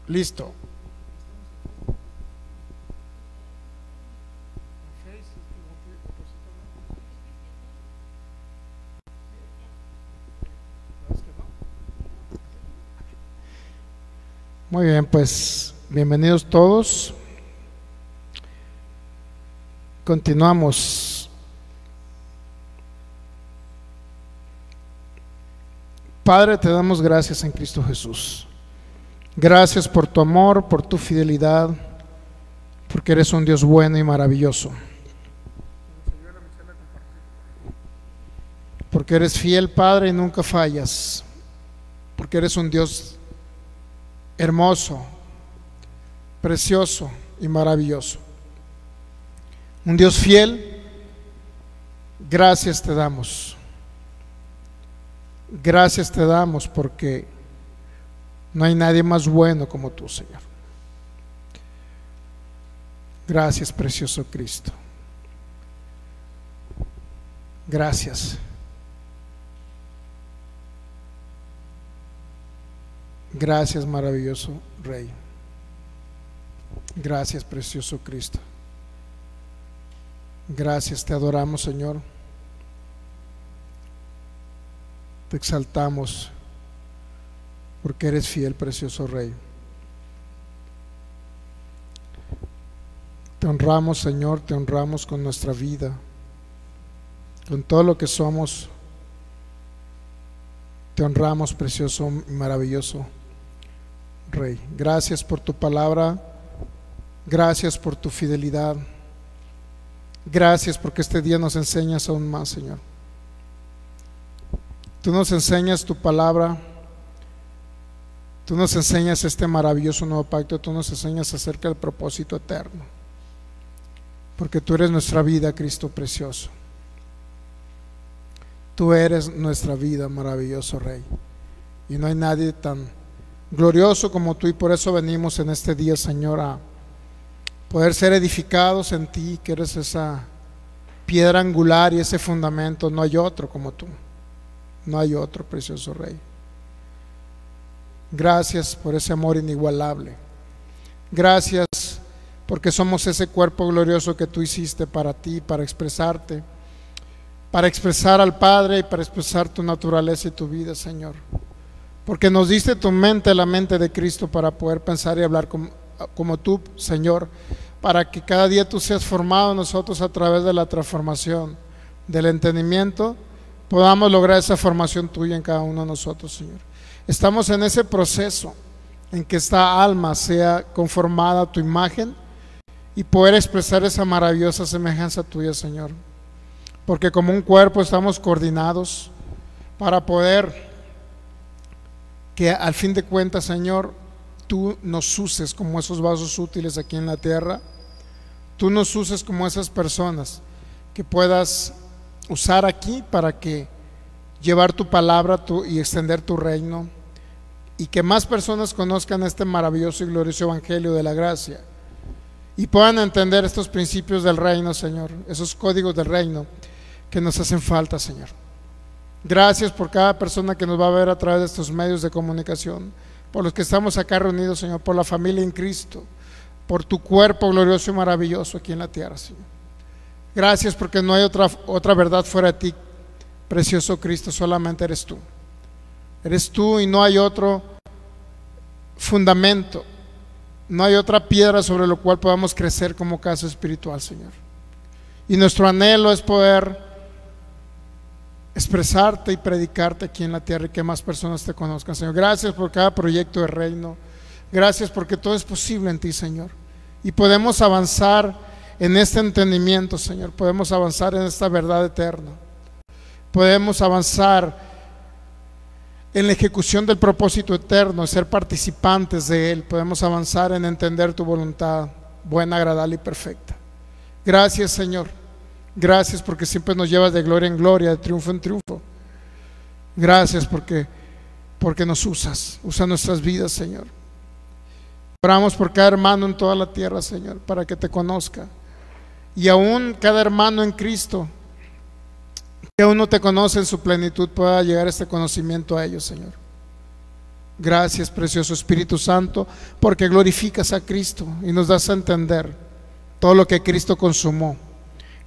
Listo. Muy bien, pues bienvenidos todos. Continuamos. Padre, te damos gracias en Cristo Jesús. Gracias por tu amor, por tu fidelidad, porque eres un Dios bueno y maravilloso. Porque eres fiel, Padre, y nunca fallas. Porque eres un Dios hermoso, precioso y maravilloso. Un Dios fiel. Gracias te damos. Gracias te damos porque no hay nadie más bueno como tú, Señor. Gracias, precioso Cristo. Gracias. Gracias, maravilloso Rey. Gracias, precioso Cristo. Gracias, te adoramos, Señor. Te exaltamos porque eres fiel, precioso Rey. Te honramos, Señor, te honramos con nuestra vida, con todo lo que somos. Te honramos, precioso y maravilloso Rey. Gracias por tu palabra. Gracias por tu fidelidad. Gracias porque este día nos enseñas aún más, Señor. Tú nos enseñas tu palabra. Tú nos enseñas este maravilloso nuevo pacto. Tú nos enseñas acerca del propósito eterno. Porque tú eres nuestra vida, Cristo precioso. Tú eres nuestra vida, maravilloso Rey. Y no hay nadie tan glorioso como tú, y por eso venimos en este día, Señor, a poder ser edificados en ti, que eres esa piedra angular y ese fundamento. No hay otro como tú. No hay otro, precioso Rey. Gracias por ese amor inigualable. Gracias porque somos ese cuerpo glorioso que tú hiciste para ti, para expresarte, para expresar al Padre y para expresar tu naturaleza y tu vida, Señor. Porque nos diste tu mente, la mente de Cristo, para poder pensar y hablar como tú, Señor, para que cada día tú seas formado en nosotros a través de la transformación del entendimiento, podamos lograr esa formación tuya en cada uno de nosotros, Señor. Estamos en ese proceso en que esta alma sea conformada a tu imagen y poder expresar esa maravillosa semejanza tuya, Señor. Porque como un cuerpo estamos coordinados para poder que al fin de cuentas, Señor, tú nos uses como esos vasos útiles aquí en la tierra. Tú nos uses como esas personas que puedas usar aquí para que llevar tu palabra y extender tu reino, y que más personas conozcan este maravilloso y glorioso evangelio de la gracia y puedan entender estos principios del reino, Señor, esos códigos del reino que nos hacen falta, Señor. Gracias por cada persona que nos va a ver a través de estos medios de comunicación, por los que estamos acá reunidos, Señor, por la familia en Cristo, por tu cuerpo glorioso y maravilloso aquí en la tierra, Señor. Gracias porque no hay otra verdad fuera de ti, precioso Cristo. Solamente eres tú. Eres tú y no hay otro fundamento, no hay otra piedra sobre la cual podamos crecer como casa espiritual, Señor. Y nuestro anhelo es poder expresarte y predicarte aquí en la tierra y que más personas te conozcan, Señor. Gracias por cada proyecto de reino. Gracias porque todo es posible en ti, Señor. Y podemos avanzar en este entendimiento, Señor. Podemos avanzar en esta verdad eterna. Podemos avanzar en la ejecución del propósito eterno, ser participantes de él. Podemos avanzar en entender tu voluntad buena, agradable y perfecta. Gracias, Señor. Gracias porque siempre nos llevas de gloria en gloria, de triunfo en triunfo. Gracias porque nos usas nuestras vidas, Señor. Oramos por cada hermano en toda la tierra, Señor, para que te conozca. Y aún cada hermano en Cristo que aún no te conoce en su plenitud pueda llegar este conocimiento a ellos, Señor. Gracias, precioso Espíritu Santo, porque glorificas a Cristo y nos das a entender todo lo que Cristo consumó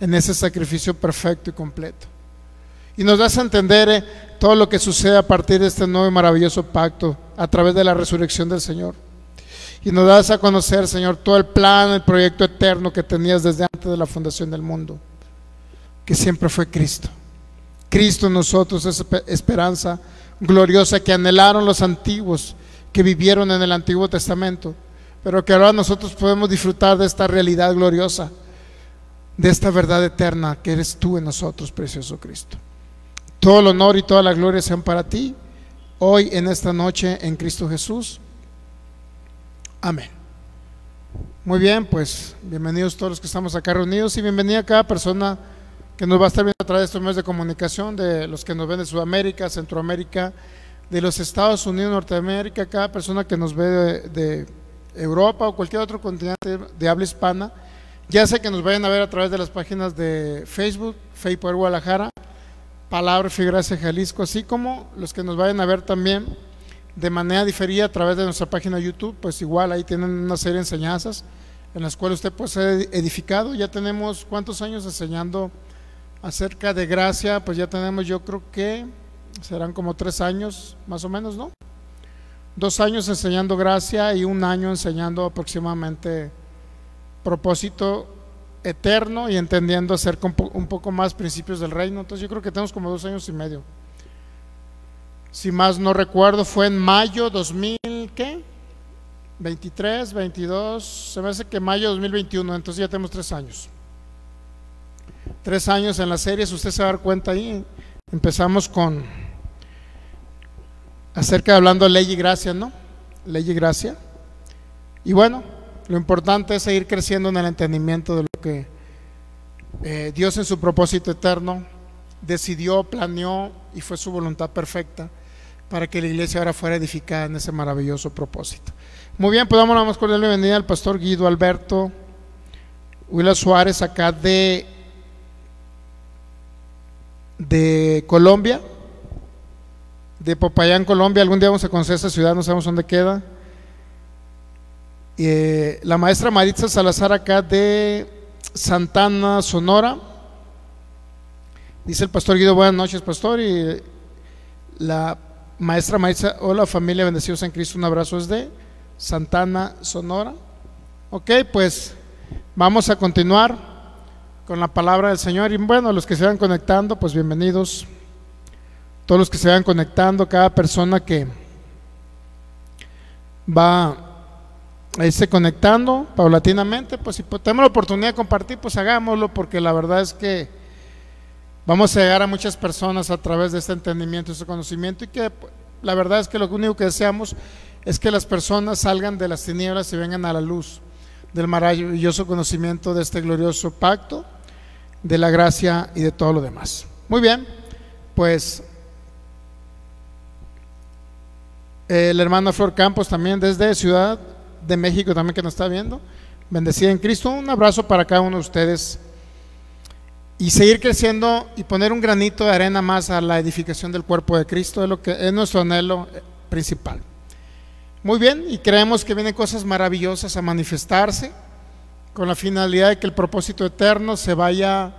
en ese sacrificio perfecto y completo. Y nos das a entender todo lo que sucede a partir de este nuevo y maravilloso pacto a través de la resurrección del Señor. Y nos das a conocer, Señor, todo el plan, el proyecto eterno que tenías desde antes de la fundación del mundo, que siempre fue Cristo. Cristo en nosotros, esa esperanza gloriosa que anhelaron los antiguos, que vivieron en el Antiguo Testamento, pero que ahora nosotros podemos disfrutar de esta realidad gloriosa, de esta verdad eterna que eres tú en nosotros, precioso Cristo. Todo el honor y toda la gloria sean para ti, hoy en esta noche en Cristo Jesús. Amén. Muy bien, pues bienvenidos todos los que estamos acá reunidos y bienvenida a cada persona que nos va a estar viendo a través de estos medios de comunicación, de los que nos ven de Sudamérica, Centroamérica, de los Estados Unidos, Norteamérica, cada persona que nos ve de Europa o cualquier otro continente de habla hispana, ya sea que nos vayan a ver a través de las páginas de Facebook, Fe y Poder Guadalajara, Palabra, Fe y Gracia Jalisco, así como los que nos vayan a ver también de manera diferida a través de nuestra página de YouTube, pues igual ahí tienen una serie de enseñanzas en las cuales usted puede ser edificado. Ya tenemos ¿cuántos años enseñando acerca de gracia? Pues ya tenemos, yo creo que serán como 3 años más o menos, ¿no? 2 años enseñando gracia y 1 año enseñando aproximadamente propósito eterno y entendiendo acerca un poco más principios del reino. Entonces yo creo que tenemos como 2 años y medio. Si más no recuerdo, fue en mayo 2000, ¿qué? 23, 22, se me hace que mayo 2021, entonces ya tenemos 3 años. 3 años en la serie, si usted se va a dar cuenta ahí, empezamos con acerca de hablando de ley y gracia, ¿no? Ley y gracia. Y bueno, lo importante es seguir creciendo en el entendimiento de lo que Dios en su propósito eterno decidió, planeó y fue su voluntad perfecta para que la iglesia ahora fuera edificada en ese maravilloso propósito. Muy bien, pues damos la más cordial bienvenida al pastor Guido Alberto Huila Suárez, acá de Colombia, de Popayán, Colombia. Algún día vamos a conocer esa ciudad, no sabemos dónde queda. La maestra Maritza Salazar, acá de Santana, Sonora. Dice el pastor Guido: buenas noches, pastor. Y la maestra Maritza: hola familia, bendecidos en Cristo, un abrazo desde Santana, Sonora. Ok, pues vamos a continuar con la palabra del Señor. Y bueno, los que se vayan conectando, pues bienvenidos. Todos los que se vayan conectando, cada persona que va a irse conectando paulatinamente, pues si tenemos la oportunidad de compartir, pues hagámoslo, porque la verdad es que vamos a llegar a muchas personas a través de este entendimiento, este conocimiento, y que la verdad es que lo único que deseamos es que las personas salgan de las tinieblas y vengan a la luz del maravilloso conocimiento de este glorioso pacto, de la gracia y de todo lo demás. Muy bien, pues la hermana Flor Campos también desde Ciudad de México también que nos está viendo, bendecida en Cristo. Un abrazo para cada uno de ustedes y seguir creciendo y poner un granito de arena más a la edificación del cuerpo de Cristo, es lo que es nuestro anhelo principal. Muy bien, y creemos que vienen cosas maravillosas a manifestarse con la finalidad de que el propósito eterno se vaya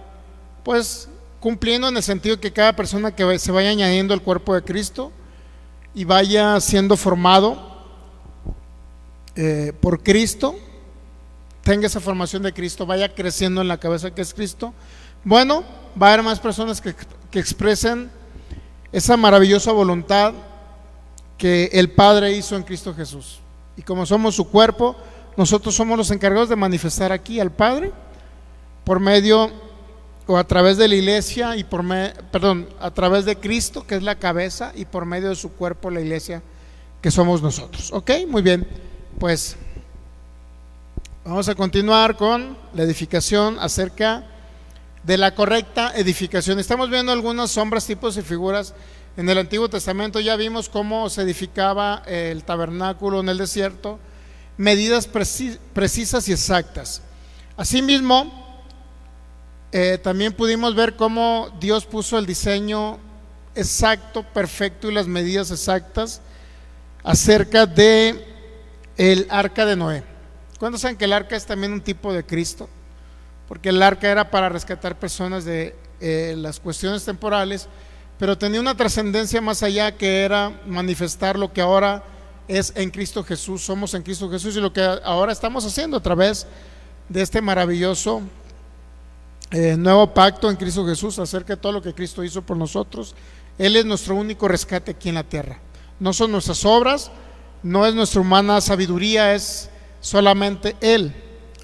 pues cumpliendo, en el sentido que cada persona que se vaya añadiendo al cuerpo de Cristo y vaya siendo formado por Cristo, tenga esa formación de Cristo, vaya creciendo en la cabeza que es Cristo. Bueno, va a haber más personas que expresen esa maravillosa voluntad que el Padre hizo en Cristo Jesús. Y como somos su cuerpo, nosotros somos los encargados de manifestar aquí al Padre por medio o a través de la iglesia y a través de Cristo, que es la cabeza, y por medio de su cuerpo, la iglesia, que somos nosotros. Ok, muy bien, pues vamos a continuar con la edificación acerca de la correcta edificación. Estamos viendo algunas sombras, tipos y figuras en el Antiguo Testamento. Ya vimos cómo se edificaba el tabernáculo en el desierto, medidas precisas y exactas. Asimismo, también pudimos ver cómo Dios puso el diseño exacto, perfecto, y las medidas exactas acerca de el arca de Noé. ¿Cuántos saben que el arca es también un tipo de Cristo? Porque el arca era para rescatar personas de las cuestiones temporales, pero tenía una trascendencia más allá, que era manifestar lo que ahora es en Cristo Jesús. Somos en Cristo Jesús, y lo que ahora estamos haciendo a través de este maravilloso nuevo pacto en Cristo Jesús, acerca de todo lo que Cristo hizo por nosotros. Él es nuestro único rescate aquí en la tierra. No son nuestras obras, no es nuestra humana sabiduría, es solamente Él,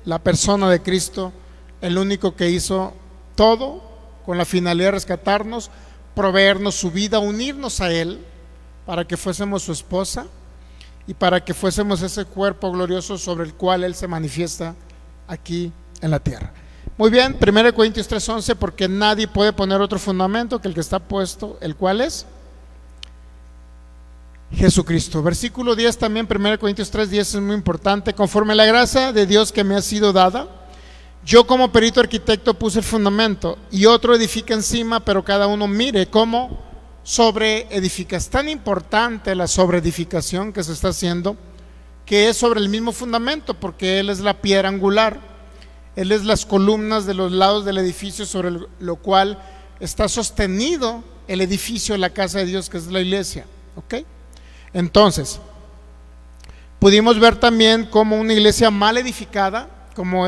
la persona de Cristo, el único que hizo todo con la finalidad de rescatarnos, proveernos su vida, unirnos a Él para que fuésemos su esposa y para que fuésemos ese cuerpo glorioso sobre el cual Él se manifiesta aquí en la tierra. Muy bien, 1 Corintios 3:11, porque nadie puede poner otro fundamento que el que está puesto, el cual es Jesucristo. Versículo 10 también, 1 Corintios 3:10, es muy importante. Conforme a la gracia de Dios que me ha sido dada, yo como perito arquitecto puse el fundamento, y otro edifica encima, pero cada uno mire cómo sobreedifica. Es tan importante la sobreedificación que se está haciendo, que es sobre el mismo fundamento, porque Él es la piedra angular. Él es las columnas de los lados del edificio, sobre lo cual está sostenido el edificio, la casa de Dios, que es la iglesia. ¿Ok? Entonces, pudimos ver también como una iglesia mal edificada, como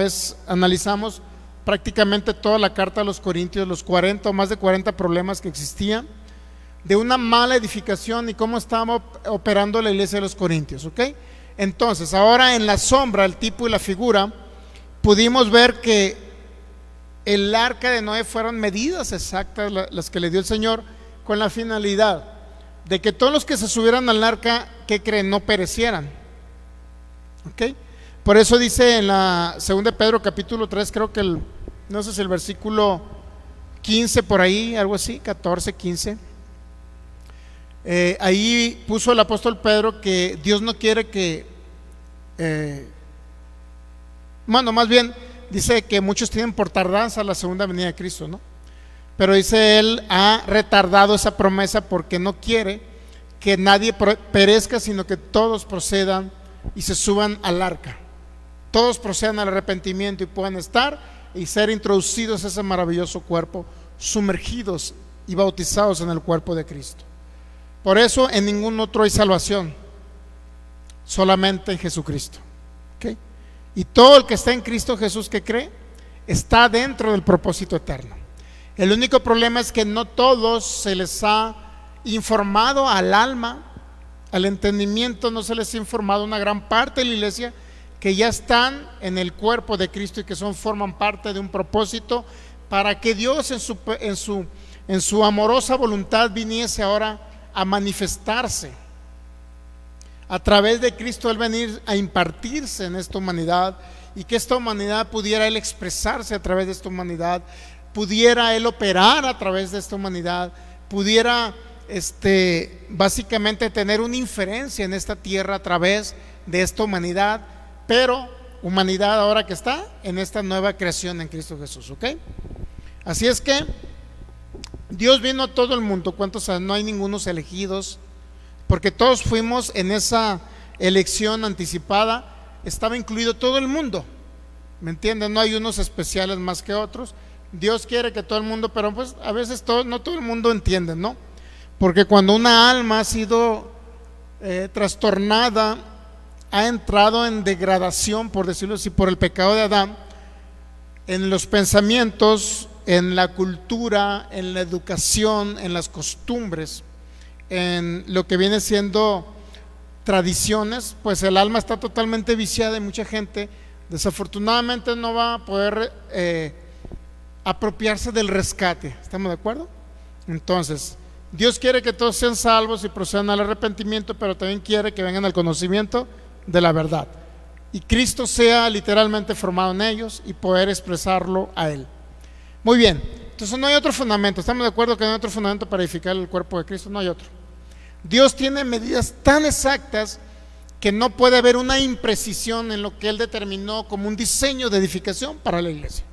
analizamos prácticamente toda la carta a los Corintios, los 40 o más de 40 problemas que existían, de una mala edificación y cómo estaba operando la iglesia de los Corintios. ¿Ok? Entonces, ahora en la sombra, el tipo y la figura, pudimos ver que el arca de Noé fueron medidas exactas las que le dio el Señor, con la finalidad de que todos los que se subieran al arca, ¿qué creen? No perecieran. ¿Ok? Por eso dice en la 2 de Pedro capítulo 3, creo que no sé si el versículo 15 por ahí, algo así, 14, 15, ahí puso el apóstol Pedro que Dios no quiere que bueno, más bien dice que muchos tienen por tardanza la segunda venida de Cristo, ¿no? Pero dice Él ha retardado esa promesa porque no quiere que nadie perezca, sino que todos procedan y se suban al arca, todos procedan al arrepentimiento y puedan estar y ser introducidos a ese maravilloso cuerpo, sumergidos y bautizados en el cuerpo de Cristo. Por eso en ningún otro hay salvación, solamente en Jesucristo. ¿Ok? Y todo el que está en Cristo Jesús, que cree, está dentro del propósito eterno. El único problema es que no todos se les ha informado al alma, al entendimiento, no se les ha informado una gran parte de la iglesia que ya están en el cuerpo de Cristo y que forman parte de un propósito para que Dios en su amorosa voluntad viniese ahora a manifestarse. A través de Cristo Él venir a impartirse en esta humanidad, y que esta humanidad pudiera Él expresarse a través de esta humanidad, pudiera Él operar a través de esta humanidad, pudiera básicamente tener una inferencia en esta tierra a través de esta humanidad, pero humanidad ahora que está en esta nueva creación en Cristo Jesús. ¿Ok? Así es que Dios vino a todo el mundo. ¿Cuántos saben? No hay ningunos elegidos, porque todos fuimos en esa elección anticipada, estaba incluido todo el mundo. ¿Me entienden? No hay unos especiales más que otros. Dios quiere que todo el mundo, pero pues a veces no todo el mundo entiende, ¿no? Porque cuando una alma ha sido trastornada, ha entrado en degradación, por decirlo así, por el pecado de Adán, en los pensamientos, en la cultura, en la educación, en las costumbres, en lo que viene siendo tradiciones, pues el alma está totalmente viciada, y mucha gente desafortunadamente no va a poder apropiarse del rescate. ¿Estamos de acuerdo? Entonces, Dios quiere que todos sean salvos y procedan al arrepentimiento, pero también quiere que vengan al conocimiento de la verdad, y Cristo sea literalmente formado en ellos y poder expresarlo a Él. Muy bien, entonces no hay otro fundamento. ¿Estamos de acuerdo que no hay otro fundamento para edificar el cuerpo de Cristo? No hay otro. Dios tiene medidas tan exactas que no puede haber una imprecisión en lo que Él determinó como un diseño de edificación para la iglesia.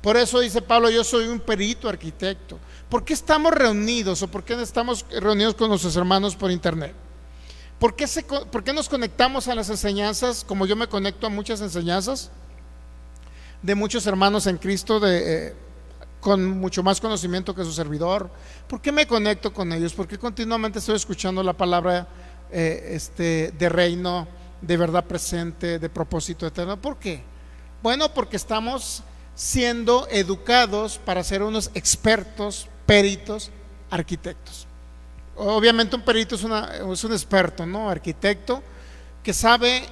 Por eso dice Pablo: yo soy un perito arquitecto. ¿Por qué estamos reunidos, o por qué estamos reunidos con nuestros hermanos por internet? ¿Por qué nos conectamos a las enseñanzas, como yo me conecto a muchas enseñanzas de muchos hermanos en Cristo, con mucho más conocimiento que su servidor? ¿Por qué me conecto con ellos? Porque continuamente estoy escuchando la palabra de reino, de verdad presente, de propósito eterno. ¿Por qué? Bueno, porque estamos siendo educados para ser unos expertos, peritos, arquitectos. Obviamente un perito es un experto, ¿no? Arquitecto que sabe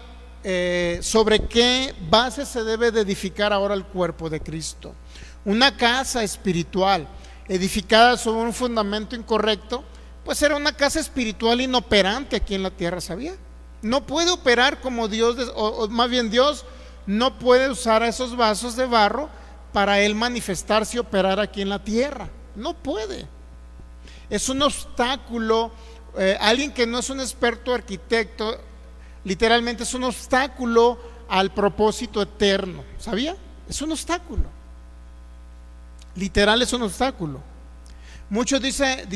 sobre qué base se debe de edificar ahora el cuerpo de Cristo. Una casa espiritual edificada sobre un fundamento incorrecto, pues era una casa espiritual inoperante aquí en la tierra, ¿sabía? No puede operar como Dios, o más bien Dios no puede usar a esos vasos de barro para Él manifestarse y operar aquí en la tierra. No puede. Es un obstáculo. Alguien que no es un experto arquitecto, literalmente es un obstáculo al propósito eterno, ¿sabía? Es un obstáculo. Literal es un obstáculo. Muchos dice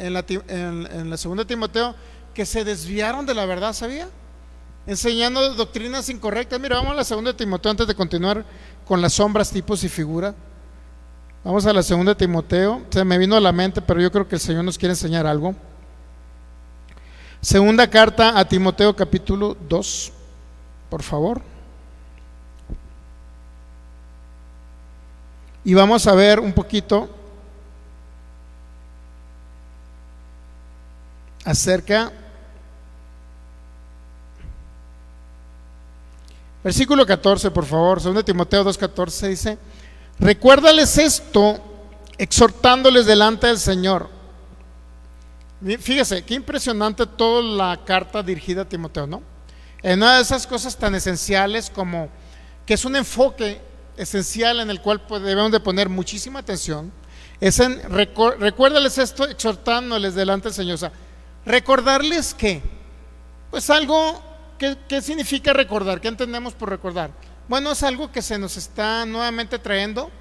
en la segunda de Timoteo que se desviaron de la verdad, ¿sabía? Enseñando doctrinas incorrectas. Mira, vamos a la segunda de Timoteo antes de continuar con las sombras, tipos y figuras. Vamos a la segunda de Timoteo. Se me vino a la mente, pero yo creo que el Señor nos quiere enseñar algo. Segunda carta a Timoteo, capítulo 2, por favor. Y vamos a ver un poquito acerca, versículo 14, por favor. Segunda de Timoteo 2:14 dice: recuérdales esto, exhortándoles delante del Señor. Fíjese, qué impresionante toda la carta dirigida a Timoteo, ¿no? En una de esas cosas tan esenciales como que es un enfoque esencial en el cual debemos de poner muchísima atención, es en recuérdales esto, exhortándoles delante del Señor. O sea, recordarles que, pues algo, ¿qué significa recordar? ¿Qué entendemos por recordar? Bueno, es algo que se nos está nuevamente trayendo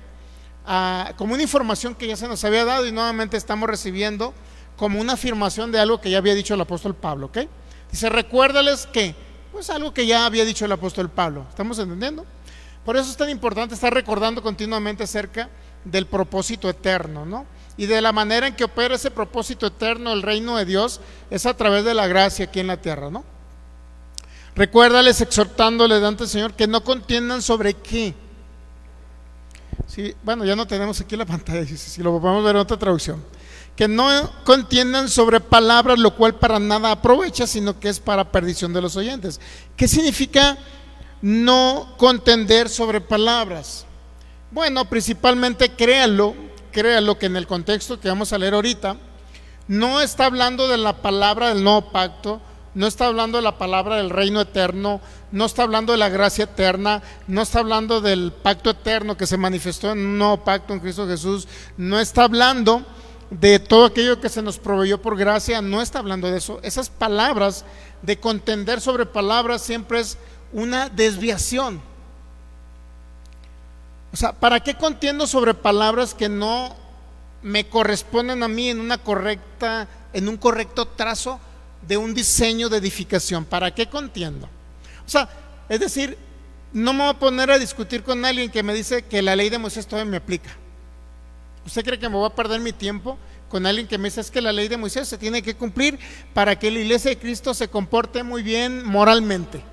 como una información que ya se nos había dado y nuevamente estamos recibiendo como una afirmación de algo que ya había dicho el apóstol Pablo, ¿ok? Dice, recuérdales que, pues algo que ya había dicho el apóstol Pablo. ¿Estamos entendiendo? Por eso es tan importante estar recordando continuamente acerca del propósito eterno, ¿no? Y de la manera en que opera ese propósito eterno, el reino de Dios, es a través de la gracia aquí en la tierra, ¿no? Recuérdales, exhortándoles delante del Señor, que no contiendan sobre qué. Sí, bueno, ya no tenemos aquí la pantalla, si lo podemos ver en otra traducción. Que no contiendan sobre palabras, lo cual para nada aprovecha, sino que es para perdición de los oyentes. ¿Qué significa no contender sobre palabras? Bueno, principalmente créalo que en el contexto que vamos a leer ahorita, no está hablando de la palabra del nuevo pacto, no está hablando de la palabra del reino eterno, no está hablando de la gracia eterna, no está hablando del pacto eterno que se manifestó en un nuevo pacto en Cristo Jesús, no está hablando de todo aquello que se nos proveyó por gracia, no está hablando de eso. Esas palabras de contender sobre palabras siempre es una desviación. O sea, ¿para qué contiendo sobre palabras que no me corresponden a mí en un correcto trazo de un diseño de edificación? ¿Para qué contiendo? O sea, es decir, no me voy a poner a discutir con alguien que me dice que la ley de Moisés todavía me aplica. ¿Usted cree que me voy a perder mi tiempo con alguien que me dice es que la ley de Moisés se tiene que cumplir para que la iglesia de Cristo se comporte muy bien moralmente?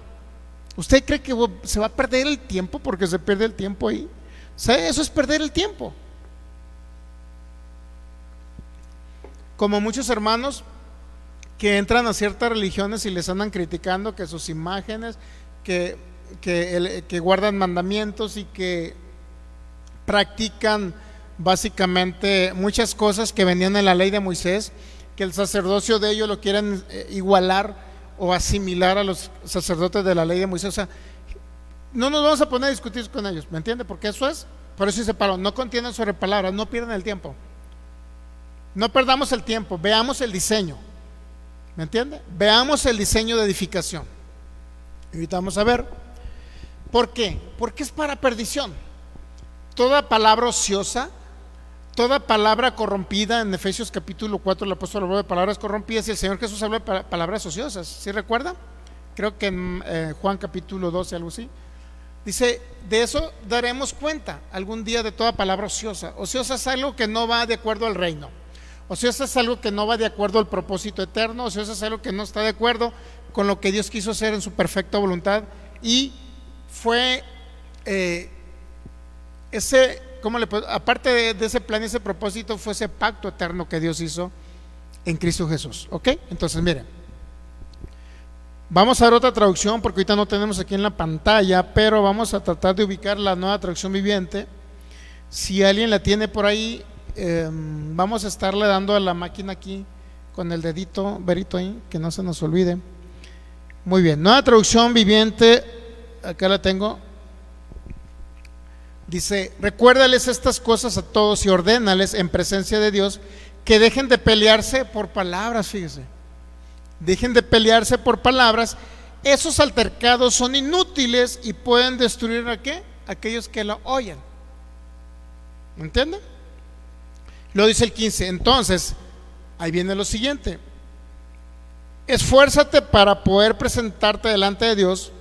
¿Usted cree que se va a perder el tiempo porque se pierde el tiempo ahí? ¿Sabe? Eso es perder el tiempo. Como muchos hermanos que entran a ciertas religiones y les andan criticando que sus imágenes, que guardan mandamientos y que practican básicamente muchas cosas que venían en la ley de Moisés, que el sacerdocio de ellos lo quieren igualar o asimilar a los sacerdotes de la ley de Moisés. O sea, no nos vamos a poner a discutir con ellos, ¿me entiende? Porque por eso dice Pablo, no contiendan sobre palabras, no pierdan el tiempo, no perdamos el tiempo, veamos el diseño, ¿me entiende? Veamos el diseño de edificación. Y ahorita vamos a ver ¿por qué? Porque es para perdición. Toda palabra ociosa, toda palabra corrompida. En Efesios capítulo 4 el apóstol habló de palabras corrompidas y el Señor Jesús habló de palabras ociosas. ¿Sí recuerda? Creo que en Juan capítulo 12, algo así. Dice, de eso daremos cuenta algún día, de toda palabra ociosa. Ociosa es algo que no va de acuerdo al reino. Ociosa es algo que no va de acuerdo al propósito eterno. Ociosa es algo que no está de acuerdo con lo que Dios quiso hacer en su perfecta voluntad. Y fue aparte de ese plan y ese propósito, fue ese pacto eterno que Dios hizo en Cristo Jesús. ¿Ok? Entonces miren, vamos a ver otra traducción porque ahorita no tenemos aquí en la pantalla, pero vamos a tratar de ubicar la Nueva Traducción Viviente. Si alguien la tiene por ahí, vamos a estarle dando a la máquina aquí con el dedito, verito ahí, que no se nos olvide. Muy bien, Nueva Traducción Viviente, acá la tengo. Dice, recuérdales estas cosas a todos y ordénales en presencia de Dios que dejen de pelearse por palabras. Fíjese, dejen de pelearse por palabras. Esos altercados son inútiles y pueden destruir ¿a qué? Aquellos que lo oyen. ¿Me entienden? Lo dice el 15. Entonces, ahí viene lo siguiente: esfuérzate para poder presentarte delante de Dios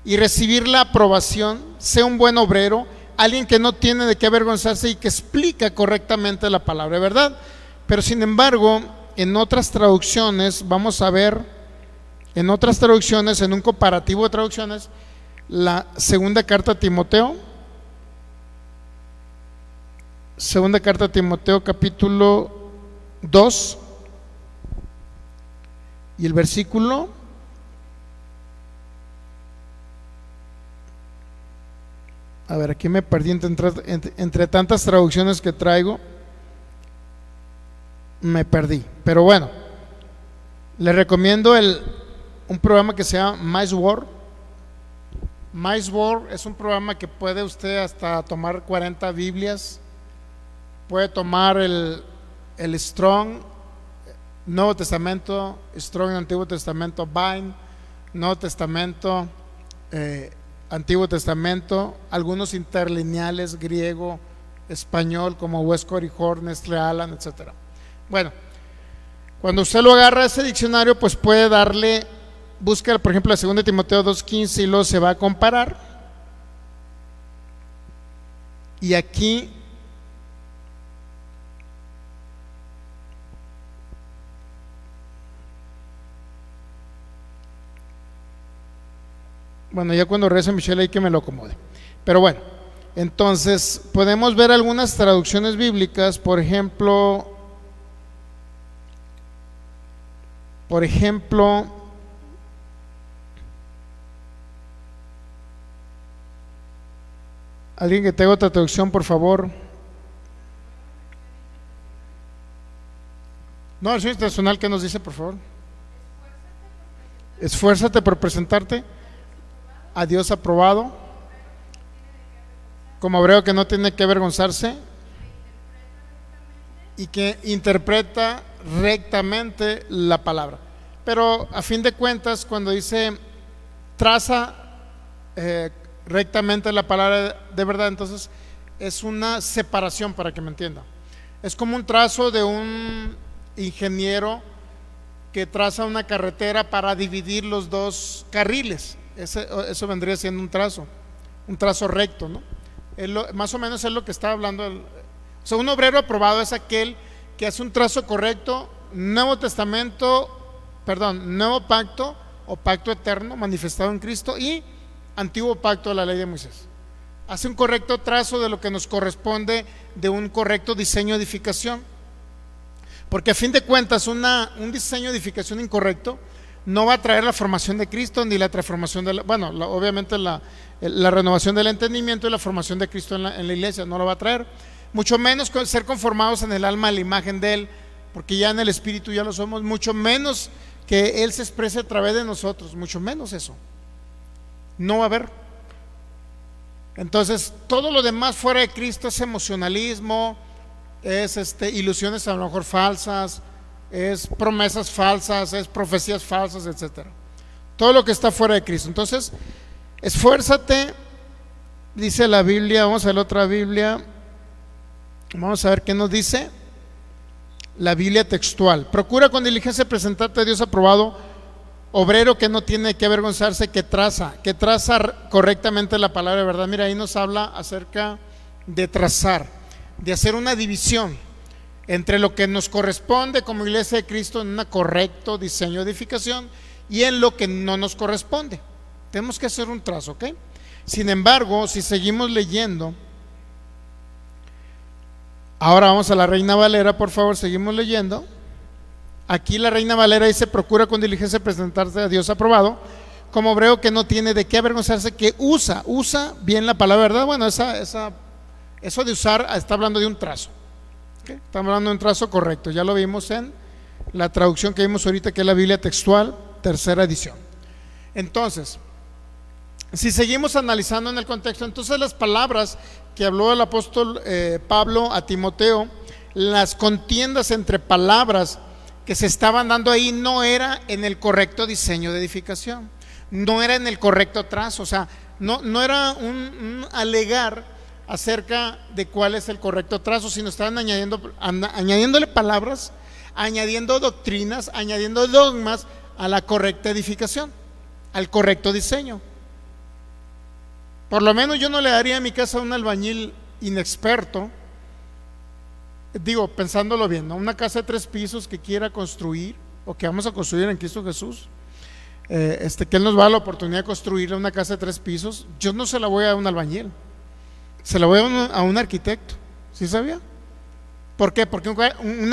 y recibir la aprobación. Sé un buen obrero, alguien que no tiene de qué avergonzarse y que explica correctamente la palabra de verdad. Pero sin embargo, en otras traducciones, vamos a ver, en otras traducciones, en un comparativo de traducciones, la segunda carta a Timoteo, segunda carta a Timoteo capítulo 2 y el versículo, a ver, aquí me perdí entre tantas traducciones que traigo, me perdí, pero bueno, le recomiendo un programa que se llama MiceWord. MiceWord es un programa que puede usted hasta tomar 40 Biblias, puede tomar el Strong Nuevo Testamento, Strong Antiguo Testamento, Vine Nuevo Testamento, Antiguo Testamento, algunos interlineales, griego, español, como Westcott y Hort, Nestle Aland, etcétera. Bueno, cuando usted lo agarra ese diccionario, pues puede darle, busca por ejemplo la 2 Timoteo 2:15 y luego se va a comparar. Y aquí bueno, ya cuando regrese Michelle ahí que me lo acomode. Pero bueno, entonces podemos ver algunas traducciones bíblicas. Por ejemplo, alguien que tenga otra traducción, por favor. No, el Señor Internacional, ¿qué nos dice, por favor? Esfuérzate por presentarte a Dios aprobado, como obrero que no tiene que avergonzarse y que interpreta rectamente la palabra. Pero a fin de cuentas, cuando dice traza rectamente la palabra de verdad, entonces es una separación, para que me entienda. Es como un trazo de un ingeniero que traza una carretera para dividir los dos carriles. Eso vendría siendo un trazo recto, ¿no? Más o menos es lo que está hablando. O sea, un obrero aprobado es aquel que hace un trazo correcto. Nuevo pacto o pacto eterno manifestado en Cristo, y antiguo pacto de la ley de Moisés. Hace un correcto trazo de lo que nos corresponde, de un correcto diseño de edificación, porque a fin de cuentas un diseño de edificación incorrecto no va a traer la formación de Cristo, ni la transformación obviamente la renovación del entendimiento y la formación de Cristo en la iglesia no lo va a traer, mucho menos ser conformados en el alma a la imagen de Él, porque ya en el Espíritu ya lo somos, mucho menos que Él se exprese a través de nosotros, mucho menos eso, no va a haber. Entonces todo lo demás fuera de Cristo es emocionalismo, es ilusiones a lo mejor falsas, es promesas falsas, es profecías falsas, etcétera. Todo lo que está fuera de Cristo. Entonces, esfuérzate, dice la Biblia. Vamos a la otra Biblia, Vamos a ver qué nos dice la Biblia textual. Procura con diligencia presentarte a Dios aprobado, obrero que no tiene que avergonzarse, que traza correctamente la palabra de verdad. Mira, ahí nos habla acerca de trazar, de hacer una división entre lo que nos corresponde como iglesia de Cristo en un correcto diseño de edificación y en lo que no nos corresponde. Tenemos que hacer un trazo, ¿ok? Sin embargo, si seguimos leyendo, ahora vamos a la Reina Valera, por favor, seguimos leyendo. Aquí la Reina Valera dice: procura con diligencia presentarse a Dios aprobado, como obrero que no tiene de qué avergonzarse, que usa bien la palabra verdad. Bueno, eso de usar está hablando de un trazo, ¿okay? Está hablando de un trazo correcto. Ya lo vimos en la traducción que vimos ahorita, que es la Biblia textual, tercera edición. Entonces, si seguimos analizando en el contexto, entonces las palabras que habló el apóstol Pablo a Timoteo, las contiendas entre palabras que se estaban dando ahí, no era en el correcto diseño de edificación, no era en el correcto trazo. O sea, no era un alegar acerca de cuál es el correcto trazo, sino estaban añadiéndole palabras, añadiendo doctrinas, añadiendo dogmas a la correcta edificación, al correcto diseño. Por lo menos yo no le daría a mi casa a un albañil inexperto, digo, pensándolo bien, ¿no? Una casa de 3 pisos que quiera construir, o que vamos a construir en Cristo Jesús, que Él nos va a dar la oportunidad de construir una casa de 3 pisos, yo no se la voy a dar a un albañil, se la voy a un arquitecto. ¿Sí sabía? ¿Por qué? Porque un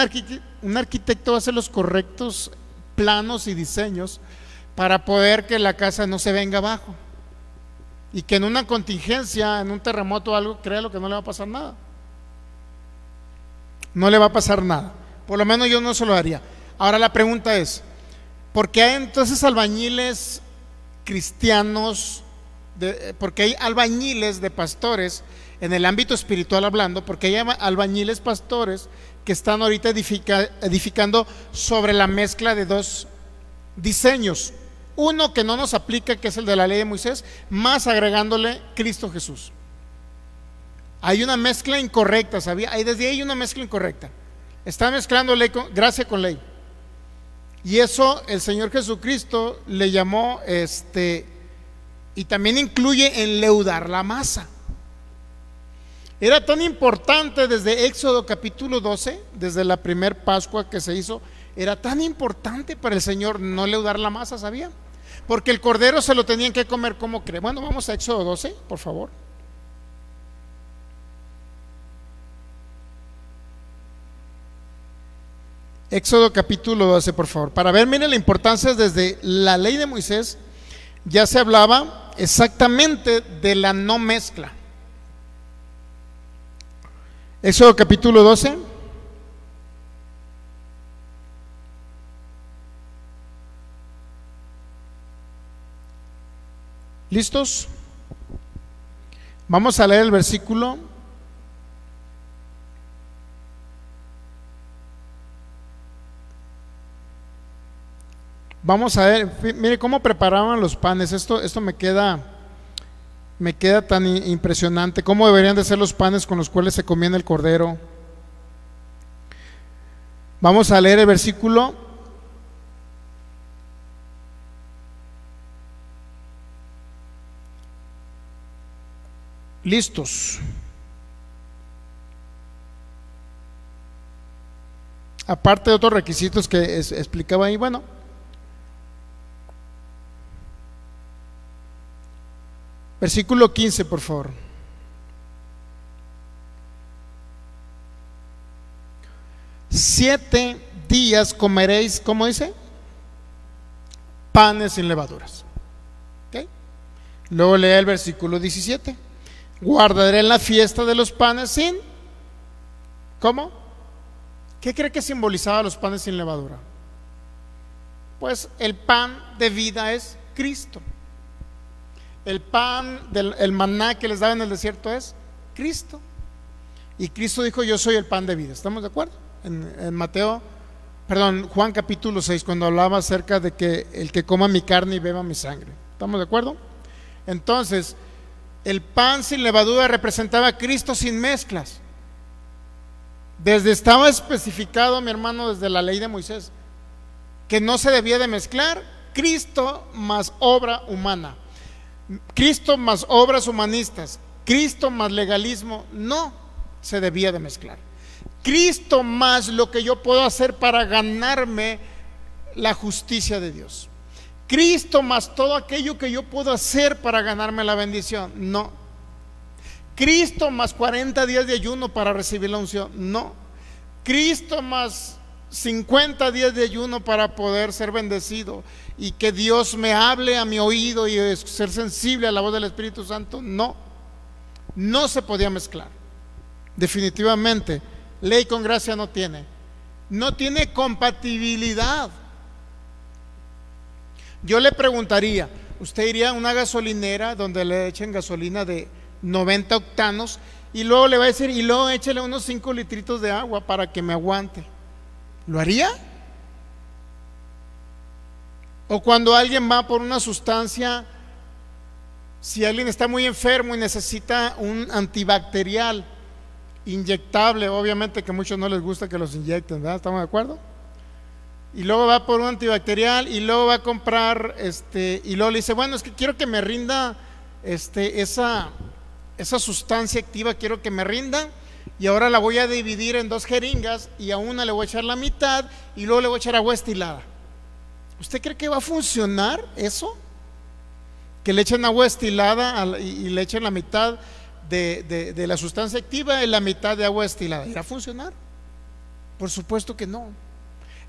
arquitecto va a hacer los correctos planos y diseños para poder que la casa no se venga abajo, y que en una contingencia, en un terremoto o algo, créalo que no le va a pasar nada. No le va a pasar nada. Por lo menos yo no se lo haría. Ahora la pregunta es: ¿por qué hay entonces albañiles cristianos? Porque hay albañiles de pastores en el ámbito espiritual hablando, porque hay albañiles pastores que están ahorita edificando sobre la mezcla de 2 diseños. Uno que no nos aplica, que es el de la ley de Moisés, más agregándole Cristo Jesús. Hay una mezcla incorrecta, ¿sabía? Desde ahí hay una mezcla incorrecta. Está mezclando gracia con ley. Y eso el Señor Jesucristo le llamó, y también incluye enleudar la masa. Era tan importante desde Éxodo capítulo 12, desde la primer Pascua que se hizo, era tan importante para el Señor no leudar la masa, ¿sabía? Porque el cordero se lo tenían que comer como cree. Bueno, vamos a Éxodo 12, por favor. Éxodo capítulo 12, por favor. Para ver, miren la importancia. Desde la ley de Moisés ya se hablaba exactamente de la no mezcla. Éxodo capítulo 12. ¿Listos? Vamos a leer el versículo. Vamos a ver, mire cómo preparaban los panes. Esto me queda tan impresionante. Cómo deberían de ser los panes con los cuales se comía el cordero. Vamos a leer el versículo. Listos. Aparte de otros requisitos que explicaba ahí, bueno. Versículo 15, por favor. «7 días comeréis», ¿cómo dice? «Panes sin levaduras». ¿Okay? Luego lea el versículo 17. «Guardaré la fiesta de los panes sin». ¿Cómo? ¿Qué cree que simbolizaba los panes sin levadura? Pues el pan de vida es Cristo. El pan el maná que les daba en el desierto es Cristo. Y Cristo dijo: yo soy el pan de vida. ¿Estamos de acuerdo? En Juan capítulo 6, cuando hablaba acerca de que el que coma mi carne y beba mi sangre. ¿Estamos de acuerdo? Entonces, el pan sin levadura representaba a Cristo sin mezclas. Estaba especificado, mi hermano, desde la ley de Moisés, que no se debía de mezclar Cristo más obra humana, Cristo más obras humanistas, Cristo más legalismo. No se debía de mezclar. Cristo más lo que yo puedo hacer para ganarme la justicia de Dios. Cristo más todo aquello que yo puedo hacer para ganarme la bendición. No. Cristo más 40 días de ayuno para recibir la unción. No. Cristo más 50 días de ayuno para poder ser bendecido y que Dios me hable a mi oído y ser sensible a la voz del Espíritu Santo. No. No se podía mezclar. Definitivamente, ley con gracia no tiene compatibilidad. Yo le preguntaría, ¿usted iría a una gasolinera donde le echen gasolina de 90 octanos y luego le va a decir, y luego échele unos 5 litritos de agua para que me aguante? ¿Lo haría? O cuando alguien va por una sustancia, si alguien está muy enfermo y necesita un antibacterial inyectable, obviamente que a muchos no les gusta que los inyecten, ¿verdad? ¿Estamos de acuerdo? Y luego va por un antibacterial y luego va a comprar y luego le dice, bueno, es que quiero que me rinda esa sustancia activa, quiero que me rinda, y ahora la voy a dividir en 2 jeringas y a una le voy a echar la mitad y luego le voy a echar agua destilada. ¿Usted cree que va a funcionar eso? Que le echen agua destilada y le echen la mitad de la sustancia activa y la mitad de agua destilada. ¿Irá a funcionar? Por supuesto que no.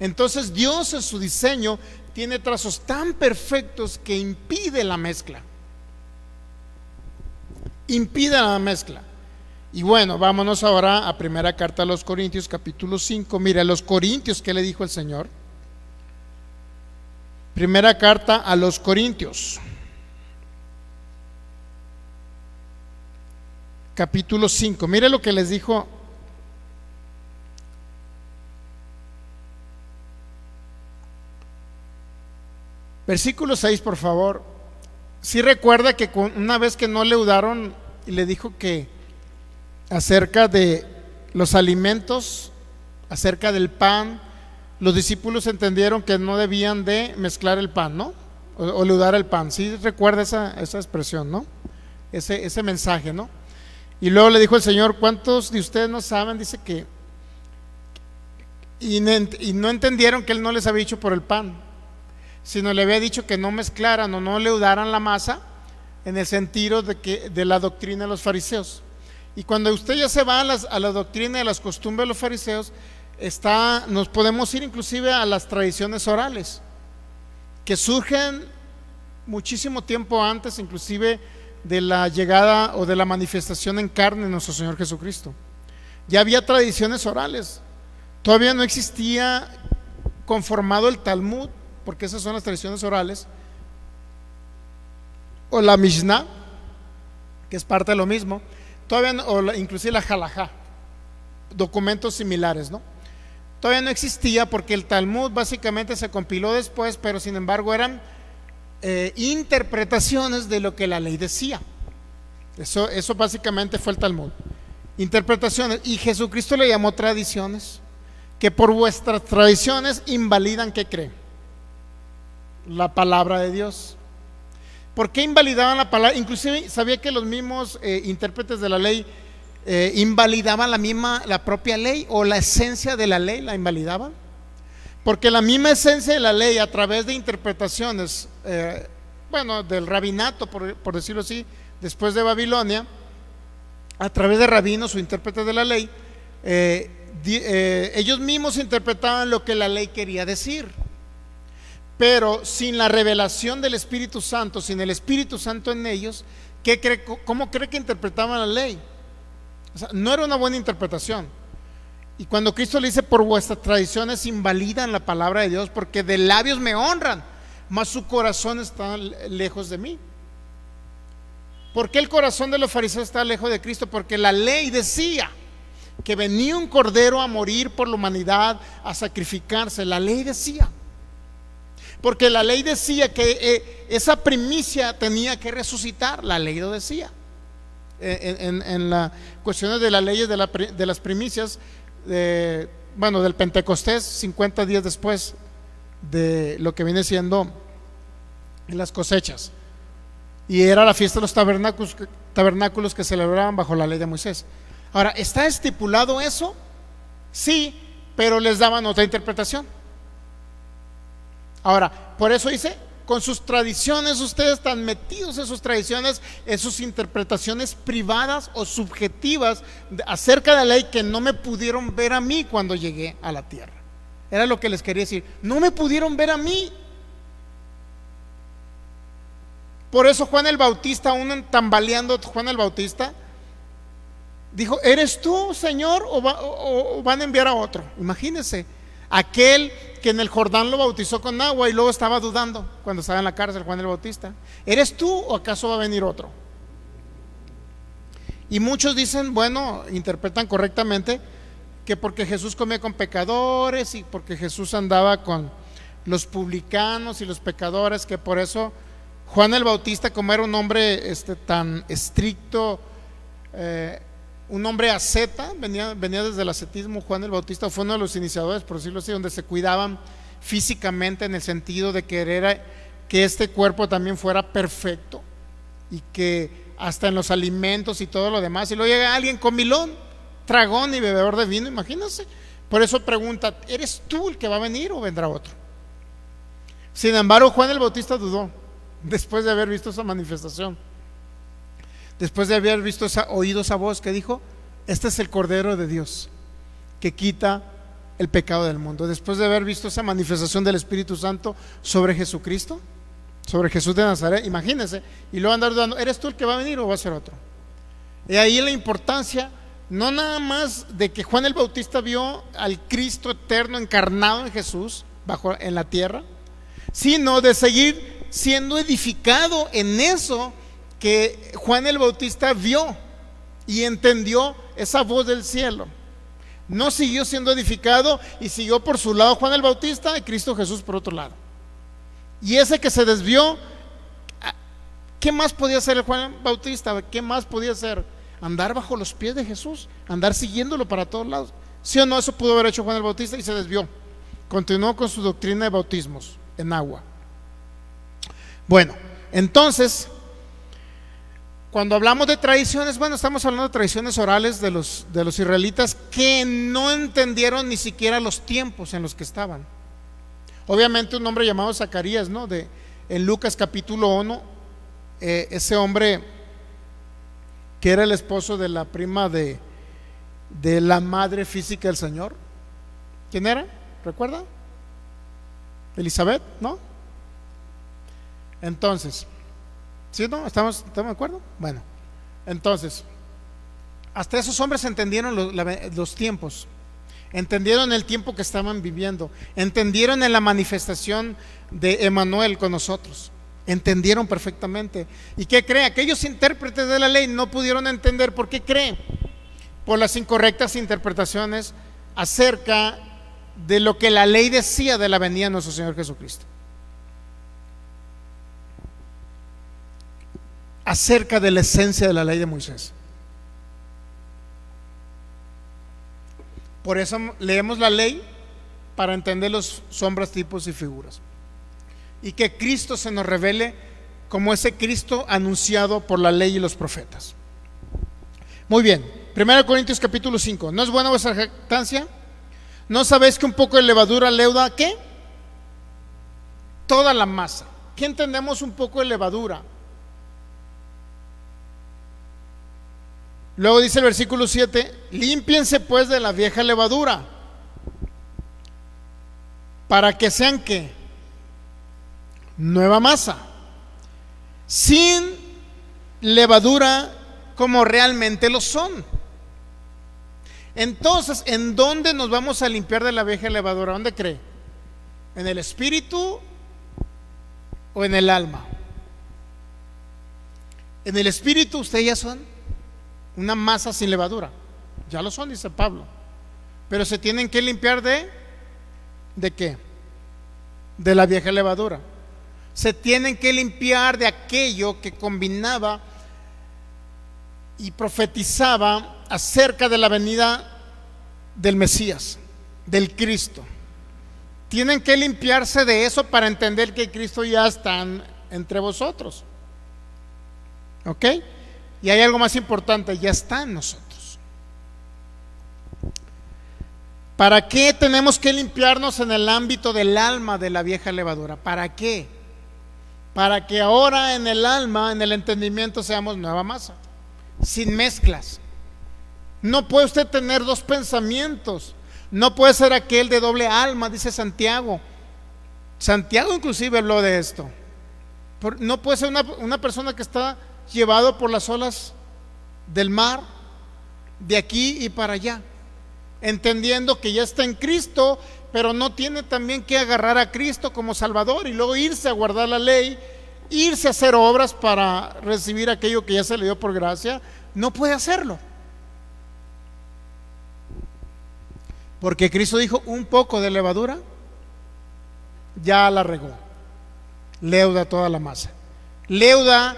Entonces Dios en su diseño tiene trazos tan perfectos que impide la mezcla. Impide la mezcla. Y bueno, vámonos ahora a primera carta a los Corintios, capítulo 5. Mire, a los Corintios, ¿qué le dijo el Señor? Primera carta a los Corintios, capítulo 5. Mire lo que les dijo. Versículo 6, por favor. Si recuerda que una vez que no leudaron y le dijo que acerca de los alimentos, acerca del pan, los discípulos entendieron que no debían de mezclar el pan, ¿no? O leudar el pan. Sí recuerda esa expresión, ¿no? Ese mensaje, ¿no? Y luego le dijo el Señor, ¿cuántos de ustedes no saben? Dice que y no entendieron que Él no les había dicho por el pan, sino le había dicho que no mezclaran o no leudaran la masa, en el sentido de la doctrina de los fariseos. Y cuando usted ya se va a la doctrina y a las costumbres de los fariseos, nos podemos ir inclusive a las tradiciones orales, que surgen muchísimo tiempo antes inclusive de la llegada o de la manifestación en carne de nuestro Señor Jesucristo. Ya había tradiciones orales, todavía no existía conformado el Talmud, porque esas son las tradiciones orales, o la Mishnah, que es parte de lo mismo, todavía no, inclusive la Halajá, documentos similares, ¿no? Todavía no existía, porque el Talmud básicamente se compiló después, pero sin embargo eran interpretaciones de lo que la ley decía. Eso básicamente fue el Talmud, interpretaciones, y Jesucristo le llamó tradiciones, que por vuestras tradiciones invalidan, ¿qué creen? La palabra de Dios. ¿Por qué invalidaban la palabra? Inclusive sabía que los mismos intérpretes de la ley invalidaban la propia ley, o la esencia de la ley la invalidaban, porque la misma esencia de la ley, a través de interpretaciones del rabinato, por decirlo así, después de Babilonia, a través de rabinos o intérpretes de la ley, ellos mismos interpretaban lo que la ley quería decir. Pero sin la revelación del Espíritu Santo, sin el Espíritu Santo en ellos, ¿cómo cree que interpretaban la ley? O sea, no era una buena interpretación. Y cuando Cristo le dice, por vuestras tradiciones invalidan la palabra de Dios, porque de labios me honran, mas su corazón está lejos de mí. ¿Por qué el corazón de los fariseos está lejos de Cristo? Porque la ley decía que venía un cordero a morir por la humanidad, a sacrificarse. La ley decía. Porque la ley decía que esa primicia tenía que resucitar. La ley lo decía. En las cuestiones de las leyes de las primicias, del Pentecostés, 50 días después de lo que viene siendo las cosechas, y era la fiesta de los tabernáculos que celebraban bajo la ley de Moisés. Ahora, ¿está estipulado eso? Sí, pero les daban otra interpretación. Ahora, por eso dice, con sus tradiciones, ustedes están metidos en sus tradiciones, en sus interpretaciones privadas o subjetivas acerca de la ley, que no me pudieron ver a mí cuando llegué a la tierra. Era lo que les quería decir, no me pudieron ver a mí. Por eso Juan el Bautista, aún tambaleando, Juan el Bautista dijo, ¿eres tú, Señor, o van a enviar a otro? Imagínense, aquel que en el Jordán lo bautizó con agua y luego estaba dudando cuando estaba en la cárcel, Juan el Bautista, ¿eres tú o acaso va a venir otro? Y muchos dicen, interpretan correctamente, que porque Jesús comía con pecadores y porque Jesús andaba con los publicanos y los pecadores, que por eso Juan el Bautista, como era un hombre tan estricto, un hombre asceta, venía desde el ascetismo. Juan el Bautista fue uno de los iniciadores, por decirlo así, donde se cuidaban físicamente, en el sentido de querer que este cuerpo también fuera perfecto, y que hasta en los alimentos y todo lo demás. Y luego llega alguien comilón, tragón y bebedor de vino, imagínense. Por eso pregunta, ¿eres tú el que va a venir o vendrá otro? Sin embargo, Juan el Bautista dudó, después de haber visto esa manifestación, después de haber oído esa voz que dijo, este es el Cordero de Dios que quita el pecado del mundo. Después de haber visto esa manifestación del Espíritu Santo sobre Jesucristo, sobre Jesús de Nazaret, imagínense, y luego andar dudando, ¿eres tú el que va a venir o va a ser otro? Y ahí la importancia, no nada más de que Juan el Bautista vio al Cristo eterno encarnado en Jesús en la tierra, sino de seguir siendo edificado en eso que Juan el Bautista vio y entendió esa voz del cielo. No siguió siendo edificado y siguió por su lado Juan el Bautista y Cristo Jesús por otro lado. Y ese que se desvió, ¿qué más podía hacer el Juan Bautista? ¿Qué más podía hacer? Andar bajo los pies de Jesús, andar siguiéndolo para todos lados. ¿Sí o no? Eso pudo haber hecho Juan el Bautista, y se desvió. Continuó con su doctrina de bautismos en agua. Bueno, entonces, cuando hablamos de tradiciones, estamos hablando de tradiciones orales de los israelitas, que no entendieron ni siquiera los tiempos en los que estaban. Obviamente un hombre llamado Zacarías, ¿no? En Lucas capítulo 1, ese hombre que era el esposo de la prima de la madre física del Señor. ¿Quién era? ¿Recuerda? Elizabeth, ¿no? Entonces, ¿sí, no? ¿Estamos de acuerdo? Bueno, entonces, hasta esos hombres entendieron los tiempos, entendieron el tiempo que estaban viviendo, entendieron en la manifestación de Emmanuel con nosotros, entendieron perfectamente. ¿Y qué cree? Aquellos intérpretes de la ley no pudieron entender. ¿Por qué cree? Por las incorrectas interpretaciones acerca de lo que la ley decía de la venida de nuestro Señor Jesucristo, acerca de la esencia de la ley de Moisés. Por eso leemos la ley, para entender los sombras, tipos y figuras, y que Cristo se nos revele como ese Cristo anunciado por la ley y los profetas. Muy bien, 1 Corintios capítulo 5. ¿No es buena vuestra jactancia? ¿No sabéis que un poco de levadura leuda ¿qué? Toda la masa. ¿Qué entendemos un poco de levadura? Luego dice el versículo 7, límpiense pues de la vieja levadura, para que sean ¿qué? Nueva masa, sin levadura, como realmente lo son. Entonces, ¿en dónde nos vamos a limpiar de la vieja levadura? ¿Dónde cree? ¿En el espíritu o en el alma? En el espíritu ustedes ya son una masa sin levadura, ya lo son, dice Pablo, pero se tienen que limpiar ¿de qué? De la vieja levadura. Se tienen que limpiar de aquello que combinaba y profetizaba acerca de la venida del Mesías, del Cristo. Tienen que limpiarse de eso para entender que Cristo ya está entre vosotros. ¿Ok? Y hay algo más importante, ya está en nosotros. ¿Para qué tenemos que limpiarnos en el ámbito del alma de la vieja levadura? ¿Para qué? Para que ahora en el alma, en el entendimiento, seamos nueva masa, sin mezclas. No puede usted tener dos pensamientos. No puede ser aquel de doble alma, dice Santiago. Santiago inclusive habló de esto. No puede ser una persona que está llevado por las olas del mar, de aquí y para allá, entendiendo que ya está en Cristo, pero no tiene también que agarrar a Cristo como Salvador y luego irse a guardar la ley, irse a hacer obras para recibir aquello que ya se le dio por gracia. No puede hacerlo, porque Cristo dijo: un poco de levadura ya la regó, leuda toda la masa, leuda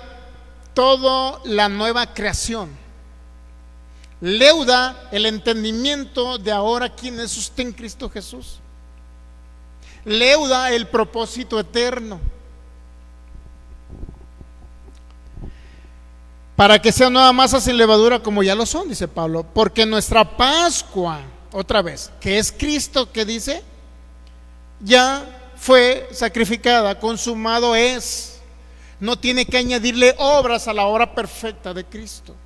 toda la nueva creación, leuda el entendimiento de ahora quién es usted en Cristo Jesús, leuda el propósito eterno, para que sea nueva masa sin levadura como ya lo son, dice Pablo, porque nuestra Pascua, otra vez, que es Cristo, que dice, ya fue sacrificada, consumado es. No tiene que añadirle obras a la obra perfecta de Cristo.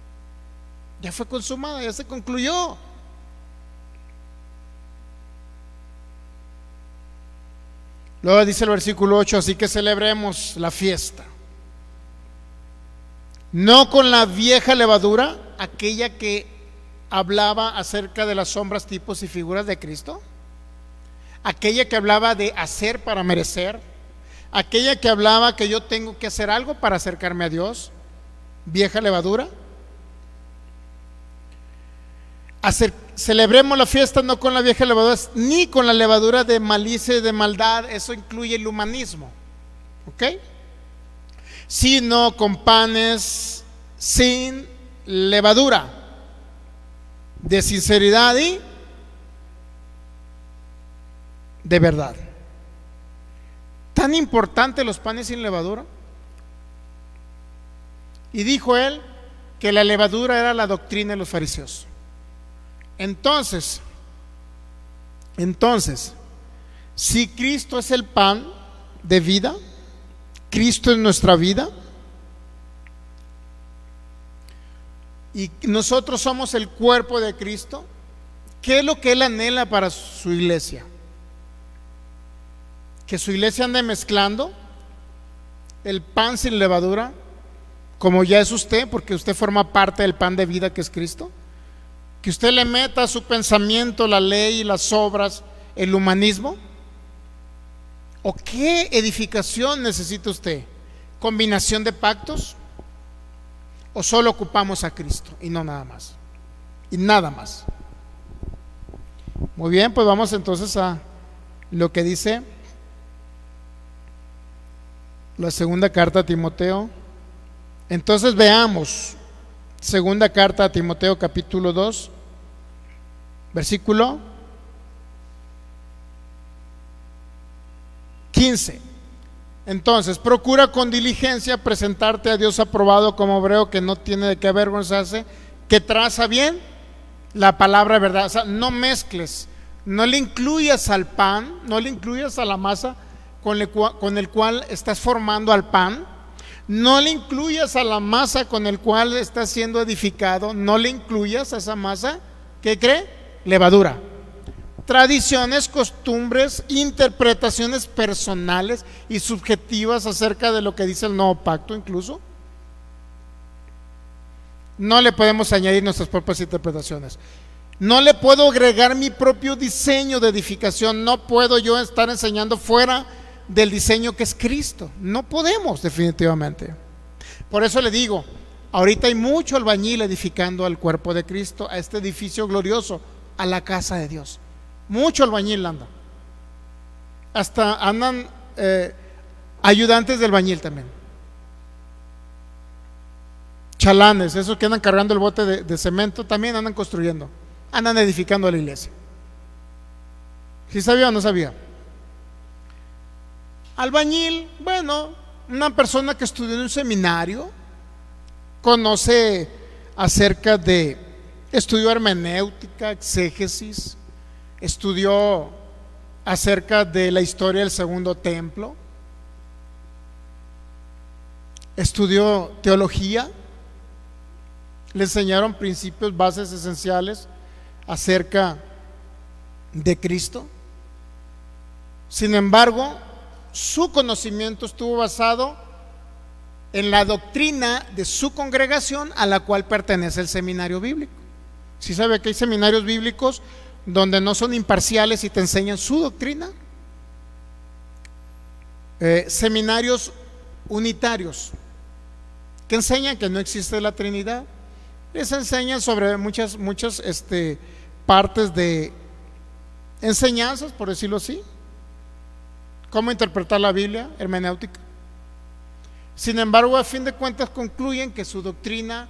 Ya fue consumada, ya se concluyó. Luego dice el versículo 8: así que celebremos la fiesta, no con la vieja levadura, aquella que hablaba acerca de las sombras, tipos y figuras de Cristo, aquella que hablaba de hacer para merecer, aquella que hablaba que yo tengo que hacer algo para acercarme a Dios, vieja levadura. Celebremos la fiesta no con la vieja levadura, ni con la levadura de malicia y de maldad, eso incluye el humanismo, ¿ok? Sino con panes sin levadura, de sinceridad y de verdad. Tan importante los panes sin levadura. Y dijo él que la levadura era la doctrina de los fariseos. Entonces, si Cristo es el pan de vida, Cristo es nuestra vida, y nosotros somos el cuerpo de Cristo, ¿qué es lo que Él anhela para su iglesia? Que su iglesia ande mezclando el pan sin levadura, como ya es usted, porque usted forma parte del pan de vida que es Cristo. Que usted le meta a su pensamiento la ley, las obras, el humanismo. ¿O qué edificación necesita usted? ¿Combinación de pactos? ¿O solo ocupamos a Cristo y no nada más? Y nada más. Muy bien, pues vamos entonces a lo que dice la segunda carta a Timoteo. Entonces veamos segunda carta a Timoteo, capítulo 2, versículo 15. Entonces, procura con diligencia presentarte a Dios aprobado como obrero que no tiene de qué avergonzarse, que traza bien la palabra verdad. O sea, no mezcles, no le incluyas al pan, no le incluyas a la masa con el cual estás formando al pan, no le incluyas a la masa con el cual está siendo edificado, no le incluyas a esa masa, ¿qué cree? Levadura. Tradiciones, costumbres, interpretaciones personales y subjetivas acerca de lo que dice el nuevo pacto incluso. No le podemos añadir nuestras propias interpretaciones. No le puedo agregar mi propio diseño de edificación. No puedo yo estar enseñando fuera del diseño que es Cristo. No podemos, definitivamente. Por eso le digo, ahorita hay mucho albañil edificando al cuerpo de Cristo, a este edificio glorioso, a la casa de Dios. Mucho albañil anda. Hasta andan ayudantes del albañil también. Chalanes, esos que andan cargando el bote de cemento, también andan construyendo. andan edificando la iglesia. ¿Sí sabía o no sabía? Albañil, bueno, una persona que estudió en un seminario, conoce acerca de, estudió hermenéutica, exégesis, estudió acerca de la historia del segundo templo, estudió teología, le enseñaron principios, bases esenciales acerca de Cristo. Sin embargo, su conocimiento estuvo basado en la doctrina de su congregación a la cual pertenece el seminario bíblico. ¿Sí sabe que hay seminarios bíblicos donde no son imparciales y te enseñan su doctrina? Seminarios unitarios que enseñan que no existe la Trinidad, les enseñan sobre muchas partes de enseñanzas, por decirlo así, cómo interpretar la Biblia, hermenéutica. Sin embargo, a fin de cuentas concluyen que su doctrina,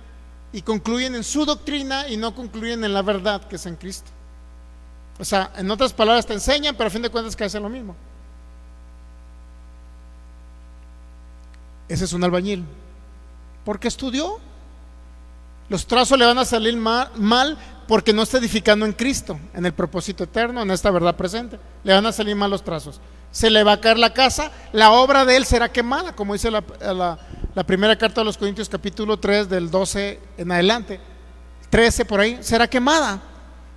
y concluyen en su doctrina y no concluyen en la verdad que es en Cristo. O sea, en otras palabras te enseñan, pero a fin de cuentas que hacen lo mismo. Ese es un albañil, porque estudió. Los trazos le van a salir mal porque no está edificando en Cristo, en el propósito eterno, en esta verdad presente. Le van a salir mal los trazos. Se le va a caer la casa, la obra de él será quemada, como dice la primera carta de los Corintios, capítulo 3, del 12 en adelante, 13 por ahí, será quemada.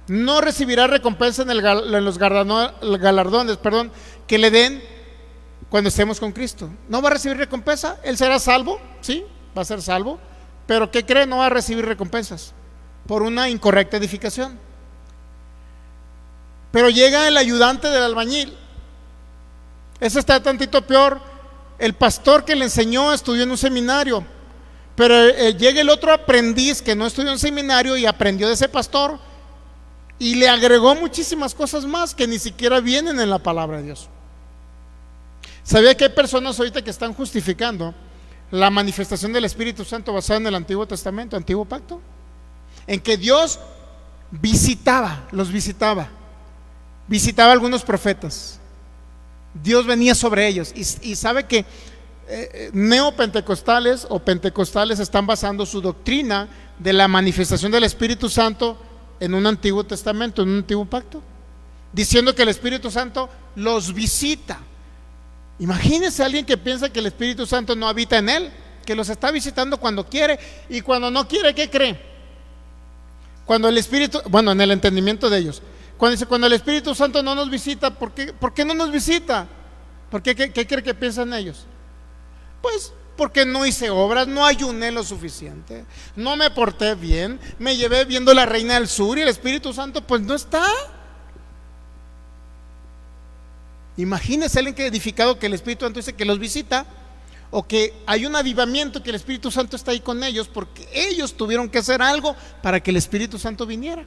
No recibirá recompensa en los galardones, que le den cuando estemos con Cristo. No va a recibir recompensa. Él será salvo, sí, va a ser salvo, pero ¿qué cree? No va a recibir recompensas por una incorrecta edificación. Pero llega el ayudante del albañil. Eso está tantito peor. El pastor que le enseñó estudió en un seminario, pero llega el otro aprendiz que no estudió en un seminario y aprendió de ese pastor y le agregó muchísimas cosas más que ni siquiera vienen en la palabra de Dios. ¿Sabía que hay personas ahorita que están justificando la manifestación del Espíritu Santo basada en el Antiguo Testamento, Antiguo Pacto? En que Dios los visitaba a algunos profetas. Dios venía sobre ellos. Y sabe que neopentecostales o pentecostales están basando su doctrina de la manifestación del Espíritu Santo en un Antiguo Testamento, en un Antiguo Pacto, diciendo que el Espíritu Santo los visita. Imagínense a alguien que piensa que el Espíritu Santo no habita en él, que los está visitando cuando quiere, y cuando no quiere, ¿qué cree? Cuando el Espíritu, bueno, en el entendimiento de ellos, cuando dice, cuando el Espíritu Santo no nos visita, ¿por qué no nos visita? ¿Por qué? ¿Qué cree que piensan ellos? Pues porque no hice obras, no ayuné lo suficiente, no me porté bien, me llevé viendo La Reina del Sur y el Espíritu Santo pues no está. Imagínese alguien que edificado que el Espíritu Santo dice que los visita, o que hay un avivamiento que el Espíritu Santo está ahí con ellos porque ellos tuvieron que hacer algo para que el Espíritu Santo viniera.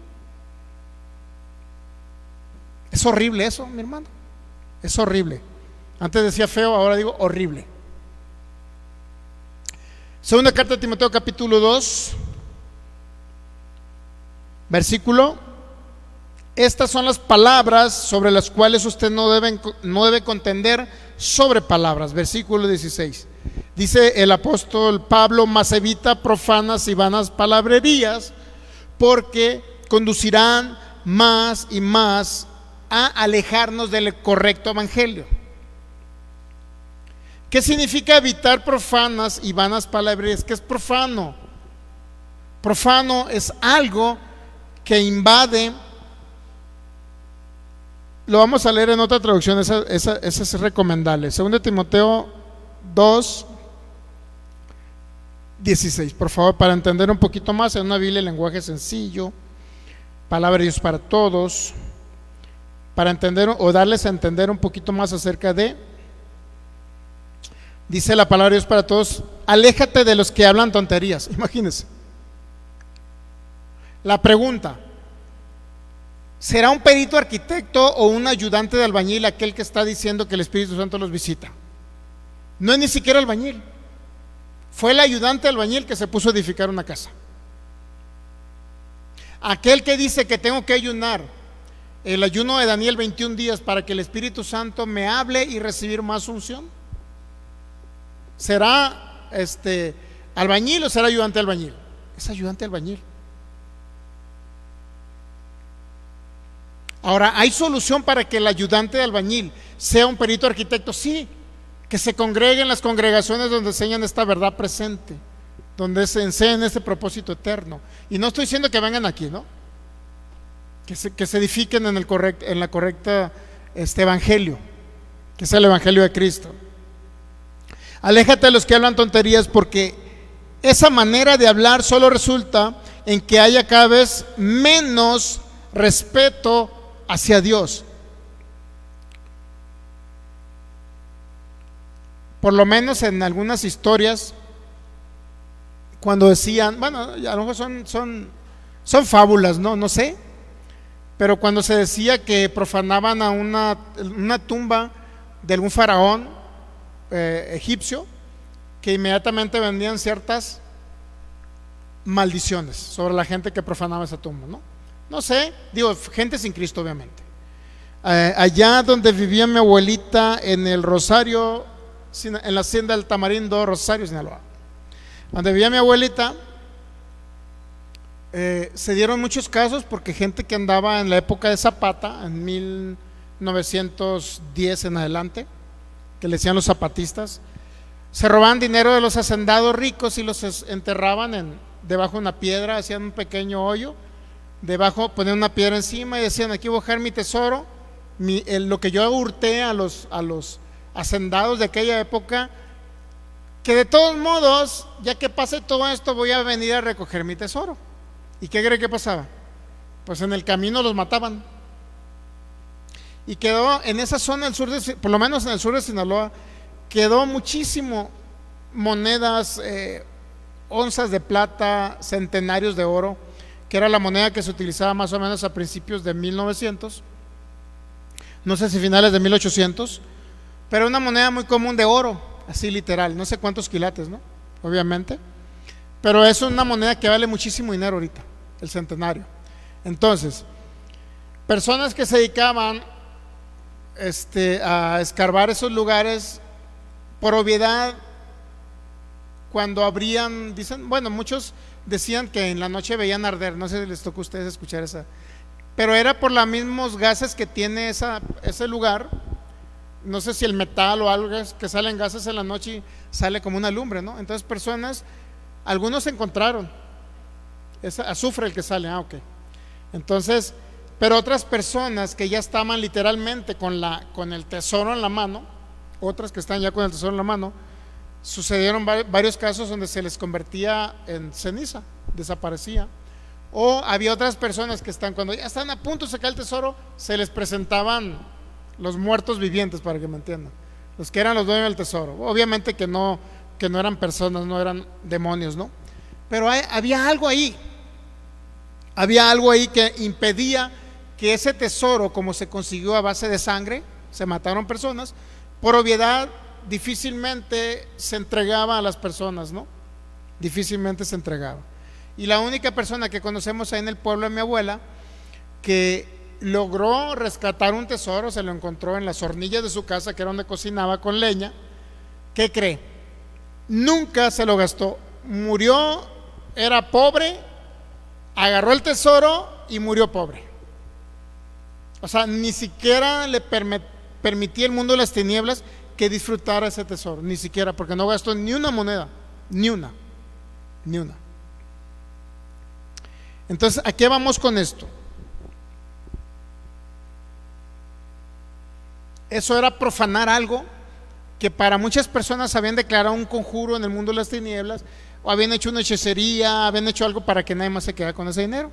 Es horrible eso, mi hermano. Es horrible. Antes decía feo, ahora digo horrible. Segunda carta de Timoteo, capítulo 2, versículo: estas son las palabras sobre las cuales usted no debe contender sobre palabras. Versículo 16. Dice el apóstol Pablo: mas evita profanas y vanas palabrerías, porque conducirán más y más a alejarnos del correcto evangelio. ¿Qué significa evitar profanas y vanas palabrerías? ¿Qué es profano? Profano es algo que invade. Lo vamos a leer en otra traducción, esa es recomendable. 2 Timoteo 2, 16, por favor, para entender un poquito más, en una Biblia en lenguaje sencillo, palabra de Dios para todos, para entender o darles a entender un poquito más acerca de, dice la palabra de Dios para todos: aléjate de los que hablan tonterías. Imagínense la pregunta: ¿será un perito arquitecto o un ayudante de albañil aquel que está diciendo que el Espíritu Santo los visita? No es ni siquiera albañil, fue el ayudante albañil que se puso a edificar una casa. aquel que dice que tengo que ayunar, el ayuno de Daniel 21 días para que el Espíritu Santo me hable y recibir más unción, ¿será albañil o será ayudante albañil? Es ayudante albañil. Ahora, ¿hay solución para que el ayudante de albañil sea un perito arquitecto? Sí, que se congreguen las congregaciones donde enseñan esta verdad presente, donde se enseñan este propósito eterno. Y no estoy diciendo que vengan aquí, ¿no? Que se edifiquen en la correcta evangelio, que sea el evangelio de Cristo. Aléjate de los que hablan tonterías, porque esa manera de hablar solo resulta en que haya cada vez menos respeto hacia Dios. Por lo menos en algunas historias, cuando decían, bueno, a lo mejor son fábulas, no sé, pero cuando se decía que profanaban a una tumba de algún faraón egipcio, que inmediatamente vendían ciertas maldiciones sobre la gente que profanaba esa tumba, no sé, digo, gente sin Cristo, obviamente. Allá donde vivía mi abuelita, en el Rosario, en la hacienda del Tamarindo, Rosario, Sinaloa, donde vivía mi abuelita, se dieron muchos casos porque gente que andaba en la época de Zapata, en 1910 en adelante, que le decían los zapatistas, se robaban dinero de los hacendados ricos y los enterraban debajo de una piedra, hacían un pequeño hoyo, debajo ponían una piedra encima y decían: aquí voy a dejar mi tesoro, lo que yo hurté a los hacendados de aquella época, que de todos modos, ya que pase todo esto, voy a venir a recoger mi tesoro. ¿Y qué cree que pasaba? Pues en el camino los mataban. Y quedó en esa zona del sur, por lo menos en el sur de Sinaloa, quedó muchísimo monedas, onzas de plata, centenarios de oro, que era la moneda que se utilizaba más o menos a principios de 1900, no sé si finales de 1800, pero una moneda muy común de oro, así literal, no sé cuántos quilates, ¿no? Obviamente, pero es una moneda que vale muchísimo dinero ahorita, el centenario. Entonces, personas que se dedicaban a escarbar esos lugares por obviedad, cuando abrían, dicen, bueno, muchos decían que en la noche veían arder, no sé si les tocó a ustedes escuchar esa, pero era por los mismos gases que tiene ese lugar. No sé si el metal o algo que salen gases en la noche y sale como una lumbre, ¿no? Entonces personas, algunos encontraron azufre el que sale, ok. Entonces, pero otras personas que ya estaban literalmente con el tesoro en la mano, otras que están ya con el tesoro en la mano, sucedieron varios casos donde se les convertía en ceniza, desaparecía. O había otras personas que cuando ya están a punto de sacar el tesoro, se les presentaban los muertos vivientes, para que me entiendan, los que eran los dueños del tesoro. Obviamente que no eran personas, no eran demonios, ¿no? Pero había algo ahí que impedía que ese tesoro, como se consiguió a base de sangre, se mataron personas, por obviedad difícilmente se entregaba a las personas, ¿no? Difícilmente se entregaba. Y la única persona que conocemos ahí en el pueblo de mi abuela que logró rescatar un tesoro, se lo encontró en las hornillas de su casa, que era donde cocinaba con leña. ¿Qué cree? Nunca se lo gastó, murió, era pobre, agarró el tesoro y murió pobre. O sea, ni siquiera le permitía el mundo de las tinieblas que disfrutara ese tesoro, ni siquiera, porque no gastó ni una moneda, ni una. Entonces, ¿a qué vamos con esto? Eso era profanar algo que para muchas personas habían declarado un conjuro en el mundo de las tinieblas, o habían hecho una hechicería, habían hecho algo para que nadie más se quedara con ese dinero.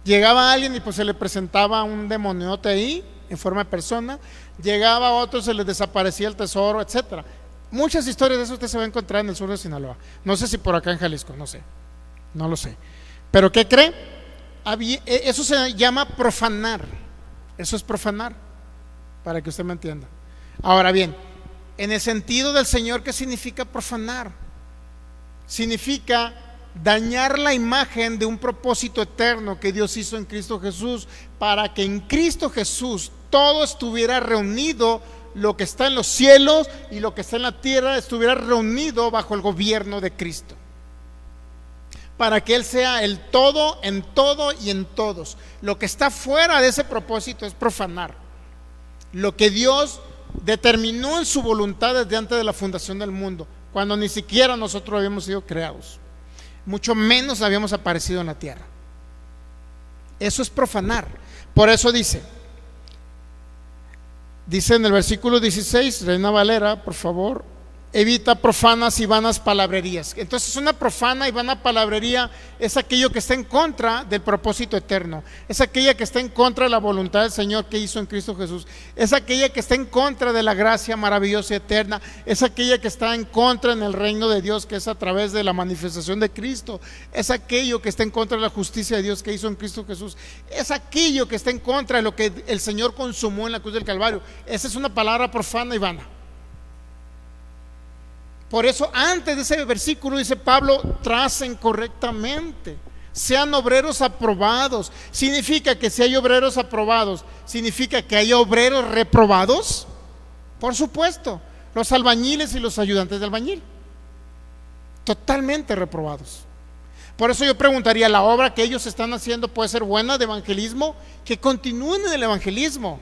Llegaba alguien y pues se le presentaba un demoniote ahí en forma de persona, llegaba otro, se les desaparecía el tesoro, etcétera. Muchas historias de eso usted se va a encontrar en el sur de Sinaloa. No sé si por acá en Jalisco, no sé, no lo sé. Pero ¿qué cree? Eso se llama profanar. Eso es profanar, para que usted me entienda. Ahora bien, en el sentido del Señor, ¿qué significa profanar? Significa dañar la imagen de un propósito eterno que Dios hizo en Cristo Jesús, para que en Cristo Jesús todo estuviera reunido, lo que está en los cielos y lo que está en la tierra estuviera reunido bajo el gobierno de Cristo, para que Él sea el todo y en todos. Lo que está fuera de ese propósito es profanar lo que Dios determinó en su voluntad desde antes de la fundación del mundo, cuando ni siquiera nosotros habíamos sido creados, mucho menos habíamos aparecido en la tierra. Eso es profanar. Por eso dice en el versículo 16, Reina Valera, por favor: evita profanas y vanas palabrerías. Entonces, una profana y vana palabrería es aquello que está en contra del propósito eterno, es aquella que está en contra de la voluntad del Señor que hizo en Cristo Jesús, es aquella que está en contra de la gracia maravillosa y eterna, es aquella que está en contra en el reino de Dios, que es a través de la manifestación de Cristo, es aquello que está en contra de la justicia de Dios que hizo en Cristo Jesús, es aquello que está en contra de lo que el Señor consumó en la cruz del Calvario. Esa es una palabra profana y vana. Por eso, antes de ese versículo dice Pablo: tracen correctamente, sean obreros aprobados. ¿Significa que si hay obreros aprobados, significa que hay obreros reprobados? Por supuesto, los albañiles y los ayudantes de albañil, totalmente reprobados. Por eso yo preguntaría: ¿la obra que ellos están haciendo puede ser buena de evangelismo? Que continúen en el evangelismo.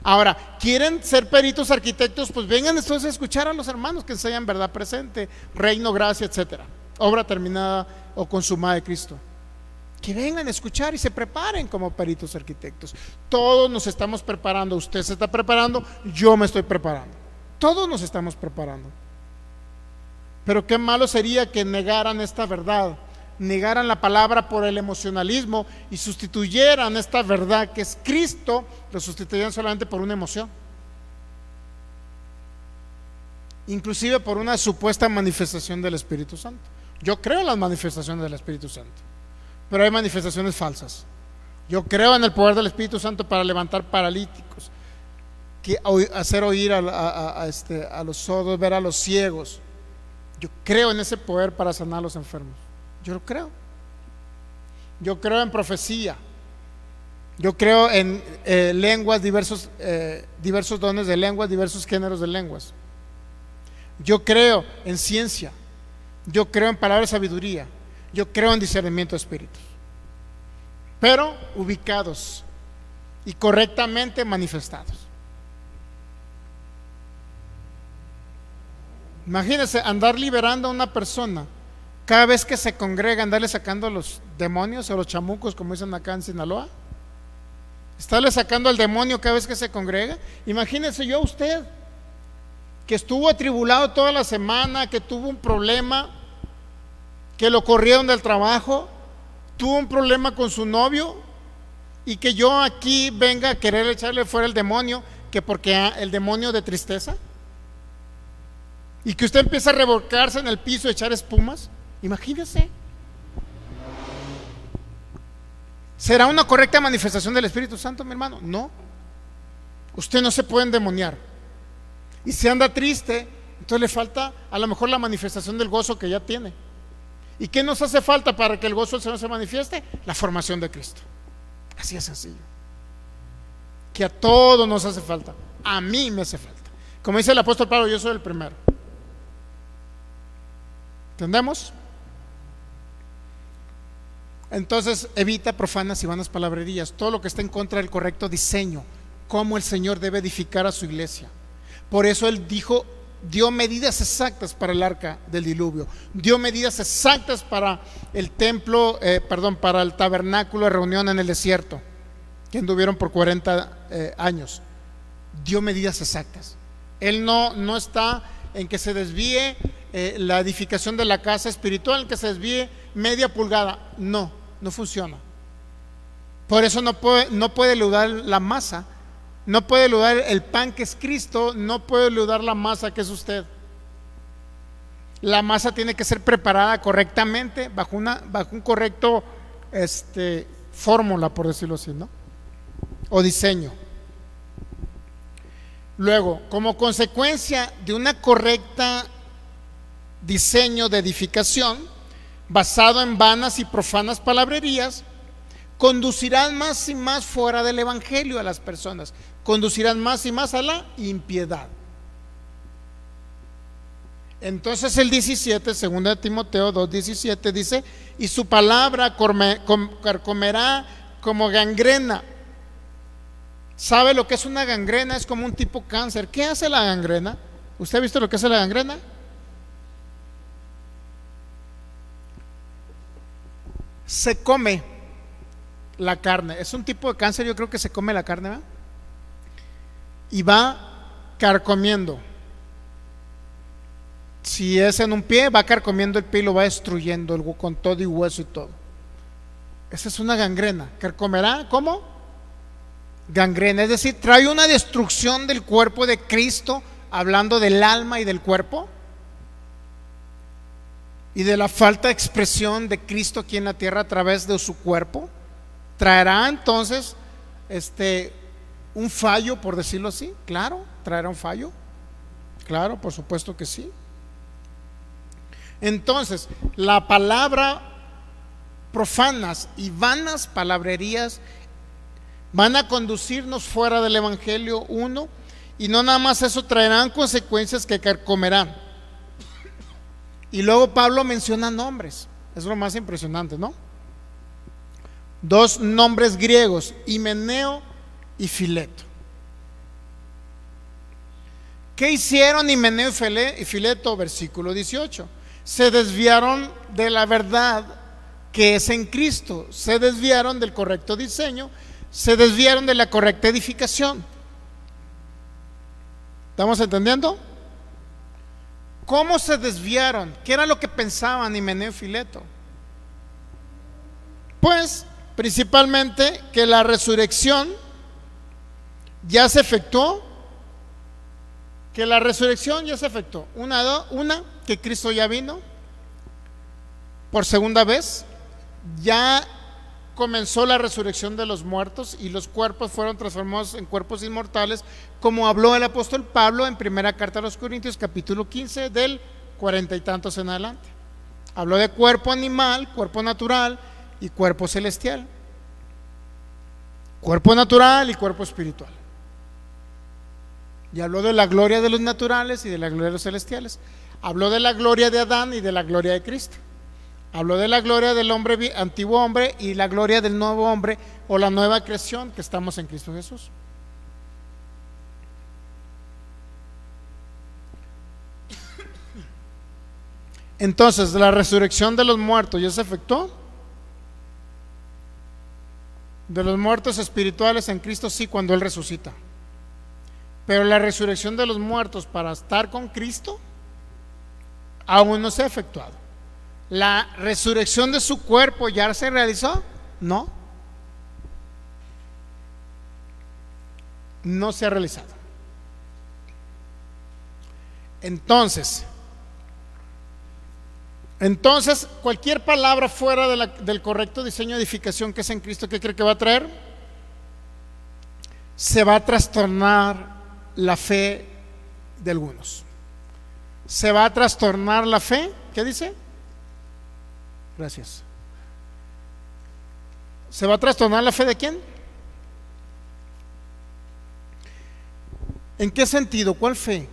Ahora, ¿quieren ser peritos arquitectos? Pues vengan entonces a escuchar a los hermanos que enseñan verdad presente, reino, gracia, etcétera, obra terminada o consumada de Cristo. Que vengan a escuchar y se preparen como peritos arquitectos. Todos nos estamos preparando. Usted se está preparando, yo me estoy preparando, todos nos estamos preparando. Pero qué malo sería que negaran esta verdad, negaran la palabra por el emocionalismo y sustituyeran esta verdad que es Cristo, lo sustituyeran solamente por una emoción, inclusive por una supuesta manifestación del Espíritu Santo. Yo creo en las manifestaciones del Espíritu Santo, pero hay manifestaciones falsas. Yo creo en el poder del Espíritu Santo para levantar paralíticos, hacer oír a los sordos, ver a los ciegos. Yo creo en ese poder para sanar a los enfermos. Yo lo creo. Yo creo en profecía. Yo creo en lenguas, diversos dones de lenguas, diversos géneros de lenguas. Yo creo en ciencia. Yo creo en palabra de sabiduría. Yo creo en discernimiento de espíritus, pero ubicados y correctamente manifestados. Imagínense andar liberando a una persona cada vez que se congrega, andarle sacando a los demonios o los chamucos, como dicen acá en Sinaloa. Estarle sacando al demonio cada vez que se congrega. Imagínense yo a usted, que estuvo atribulado toda la semana, que tuvo un problema, que lo corrieron del trabajo, tuvo un problema con su novio, y que yo aquí venga a querer echarle fuera el demonio, que porque el demonio de tristeza, y que usted empieza a revolcarse en el piso y echar espumas. Imagínese. ¿Será una correcta manifestación del Espíritu Santo, mi hermano? No. Usted no se puede endemoniar. Y si anda triste, entonces le falta a lo mejor la manifestación del gozo que ya tiene. ¿Y qué nos hace falta para que el gozo del Señor se manifieste? La formación de Cristo. Así es sencillo. Que a todos nos hace falta. A mí me hace falta. Como dice el apóstol Pablo, yo soy el primero. ¿Entendemos? Entonces, evita profanas y vanas palabrerías, todo lo que está en contra del correcto diseño, cómo el Señor debe edificar a su iglesia. Por eso Él dio medidas exactas para el arca del diluvio, dio medidas exactas para el templo, para el tabernáculo de reunión en el desierto, que anduvieron por 40 años. Dio medidas exactas. Él no está en que se desvíe la edificación de la casa espiritual, en que se desvíe media pulgada. No funciona. Por eso no puede eludar la masa, no puede eludar el pan que es Cristo, no puede eludar la masa que es usted. La masa tiene que ser preparada correctamente bajo un correcto fórmula, por decirlo así, ¿no? O diseño. Luego, como consecuencia de una correcta diseño de edificación, basado en vanas y profanas palabrerías, conducirán más y más fuera del evangelio a las personas, conducirán más y más a la impiedad. Entonces el 17, 2 Timoteo 2:17 dice: y su palabra carcomerá como gangrena. ¿Sabe lo que es una gangrena? Es como un tipo cáncer. ¿Qué hace la gangrena? ¿Usted ha visto lo que hace la gangrena? Se come la carne. Es un tipo de cáncer, yo creo que se come la carne, ¿verdad? Y va carcomiendo. Si es en un pie, va carcomiendo el pie y lo va destruyendo con todo y hueso y todo. Esa es una gangrena. Carcomerá, ¿cómo? Gangrena, es decir, trae una destrucción del cuerpo de Cristo, hablando del alma y del cuerpo, y de la falta de expresión de Cristo aquí en la tierra a través de su cuerpo. Traerá entonces un fallo, por decirlo así. Claro, traerá un fallo. Claro, por supuesto que sí. Entonces, la palabra profanas y vanas palabrerías van a conducirnos fuera del evangelio, uno, y no nada más eso, traerán consecuencias que carcomerán. Y luego Pablo menciona nombres, es lo más impresionante, ¿no? Dos nombres griegos, Himeneo y Fileto. ¿Qué hicieron Himeneo y Fileto? Versículo 18. Se desviaron de la verdad que es en Cristo, se desviaron del correcto diseño, se desviaron de la correcta edificación. ¿Estamos entendiendo? ¿Cómo se desviaron? ¿Qué era lo que pensaban Himeneo y Fileto? Pues principalmente que la resurrección ya se efectuó, que la resurrección ya se efectuó. Una, que Cristo ya vino por segunda vez, ya comenzó la resurrección de los muertos y los cuerpos fueron transformados en cuerpos inmortales, como habló el apóstol Pablo en primera carta a los Corintios, capítulo 15, del 40 y tantos en adelante. Habló de cuerpo animal, cuerpo natural y cuerpo celestial, cuerpo natural y cuerpo espiritual. Y habló de la gloria de los naturales y de la gloria de los celestiales. Habló de la gloria de Adán y de la gloria de Cristo. Habló de la gloria del hombre, antiguo hombre, y la gloria del nuevo hombre, o la nueva creación que estamos en Cristo Jesús. Entonces, la resurrección de los muertos ya se efectuó. De los muertos espirituales en Cristo sí, cuando Él resucita. Pero la resurrección de los muertos para estar con Cristo aún no se ha efectuado. ¿La resurrección de su cuerpo ya se realizó? No. No se ha realizado. Entonces, cualquier palabra fuera del correcto diseño de edificación que es en Cristo, ¿qué cree que va a traer? Se va a trastornar la fe de algunos. Se va a trastornar la fe. ¿Qué dice? Gracias. ¿Se va a trastornar la fe de quién? ¿En qué sentido? ¿Cuál fe?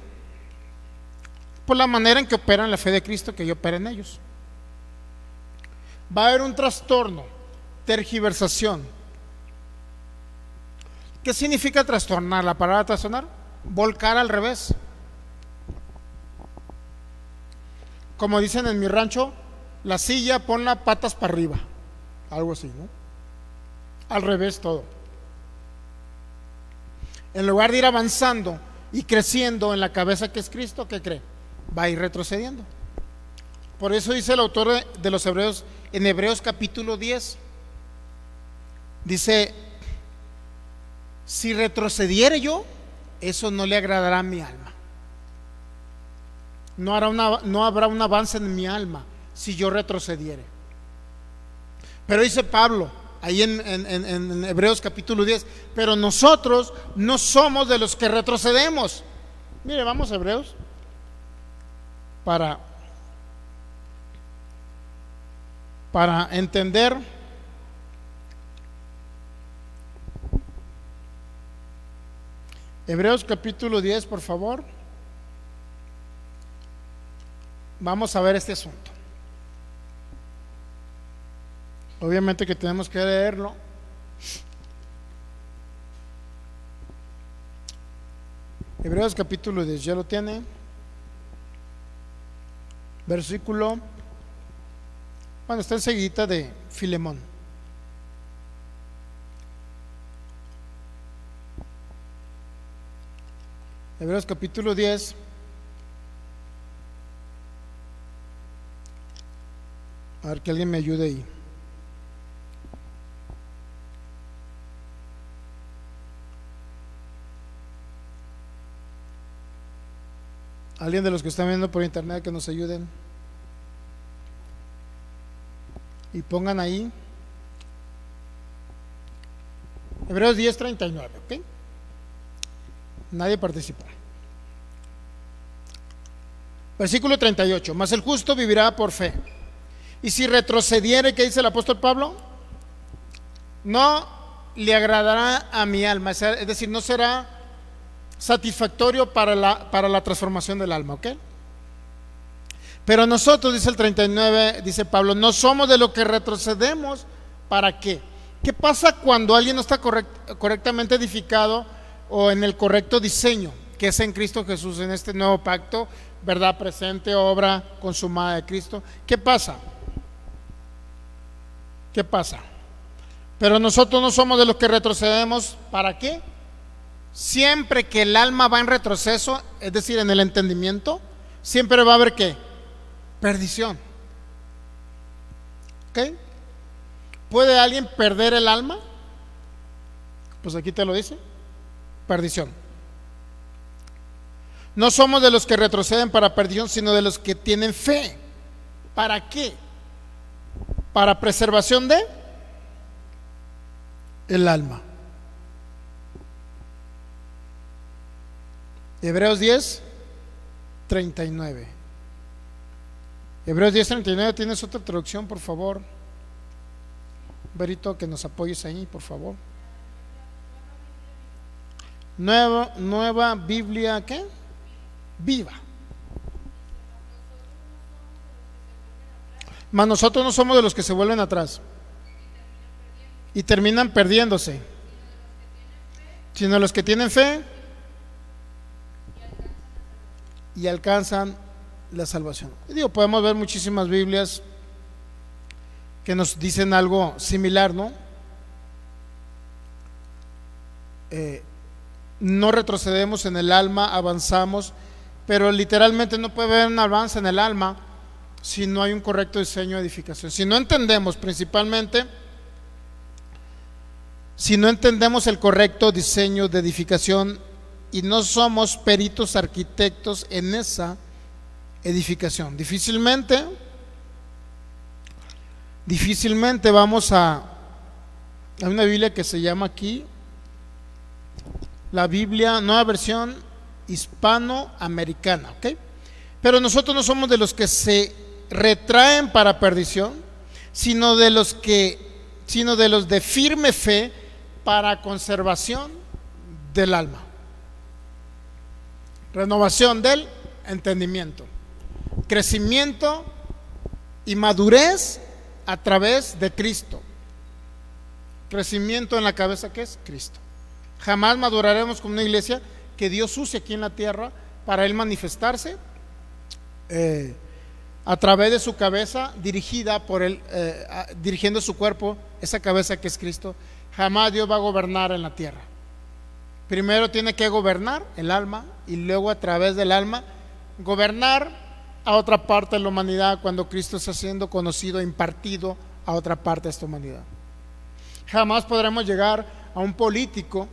Por la manera en que operan la fe de Cristo, que opera en ellos. Va a haber un trastorno, tergiversación. ¿Qué significa trastornar? La palabra trastornar, volcar al revés. Como dicen en mi rancho, la silla ponla patas para arriba, algo así, ¿no? Al revés todo. En lugar de ir avanzando y creciendo en la cabeza que es Cristo, ¿qué cree? Va a ir retrocediendo. Por eso dice el autor de los Hebreos, en Hebreos capítulo 10, dice: si retrocediere yo, eso no le agradará a mi alma. No habrá un avance en mi alma si yo retrocediere. Pero dice Pablo ahí en Hebreos capítulo 10, pero nosotros no somos de los que retrocedemos. Mire, vamos a Hebreos para para entender Hebreos capítulo 10, por favor. Vamos a ver este asunto. Obviamente que tenemos que leerlo. Hebreos capítulo 10, ¿ya lo tiene? Versículo, bueno, está enseguida de Filemón. Hebreos capítulo 10, a ver que alguien me ayude ahí. Alguien de los que están viendo por internet que nos ayuden y pongan ahí Hebreos 10:39, ¿ok? Nadie participa. Versículo 38. Mas el justo vivirá por fe. Y si retrocediere, ¿qué dice el apóstol Pablo? No le agradará a mi alma, es decir, no será satisfactorio para la transformación del alma, ¿ok? Pero nosotros, dice el 39, dice Pablo, no somos de lo que retrocedemos. ¿Para qué? ¿Qué pasa cuando alguien no está correctamente edificado o en el correcto diseño que es en Cristo Jesús, en este nuevo pacto, verdad presente, obra consumada de Cristo? ¿Qué pasa? ¿Qué pasa? Pero nosotros no somos de los que retrocedemos. ¿Para qué? Siempre que el alma va en retroceso, es decir, en el entendimiento, siempre va a haber ¿qué? Perdición. ¿Ok? ¿Puede alguien perder el alma? Pues aquí te lo dice. Perdición. No somos de los que retroceden para perdición, sino de los que tienen fe. ¿Para qué? Para preservación de el alma. Hebreos 10:39. Hebreos 10:39. ¿Tienes otra traducción, por favor? Berito, que nos apoyes ahí, por favor. Nueva Biblia, ¿qué? Viva. Mas nosotros no somos de los que se vuelven atrás y terminan perdiéndose, sino los que tienen fe y alcanzan la salvación. Y digo, podemos ver muchísimas Biblias que nos dicen algo similar, ¿no? No retrocedemos en el alma, avanzamos, pero literalmente no puede haber un avance en el alma si no hay un correcto diseño de edificación. Si no entendemos principalmente, si no entendemos el correcto diseño de edificación y no somos peritos arquitectos en esa edificación, difícilmente vamos a una Biblia que se llama aquí la Biblia, nueva versión hispanoamericana, ¿ok? Pero nosotros no somos de los que se retraen para perdición, sino de los de firme fe para conservación del alma, renovación del entendimiento, crecimiento y madurez a través de Cristo. Crecimiento en la cabeza, que es Cristo. Jamás maduraremos como una iglesia que Dios use aquí en la tierra para Él manifestarse a través de su cabeza, dirigida por Él, dirigiendo su cuerpo, esa cabeza que es Cristo. Jamás Dios va a gobernar en la tierra. Primero tiene que gobernar el alma y luego a través del alma gobernar a otra parte de la humanidad cuando Cristo está siendo conocido e impartido a otra parte de esta humanidad. Jamás podremos llegar a un político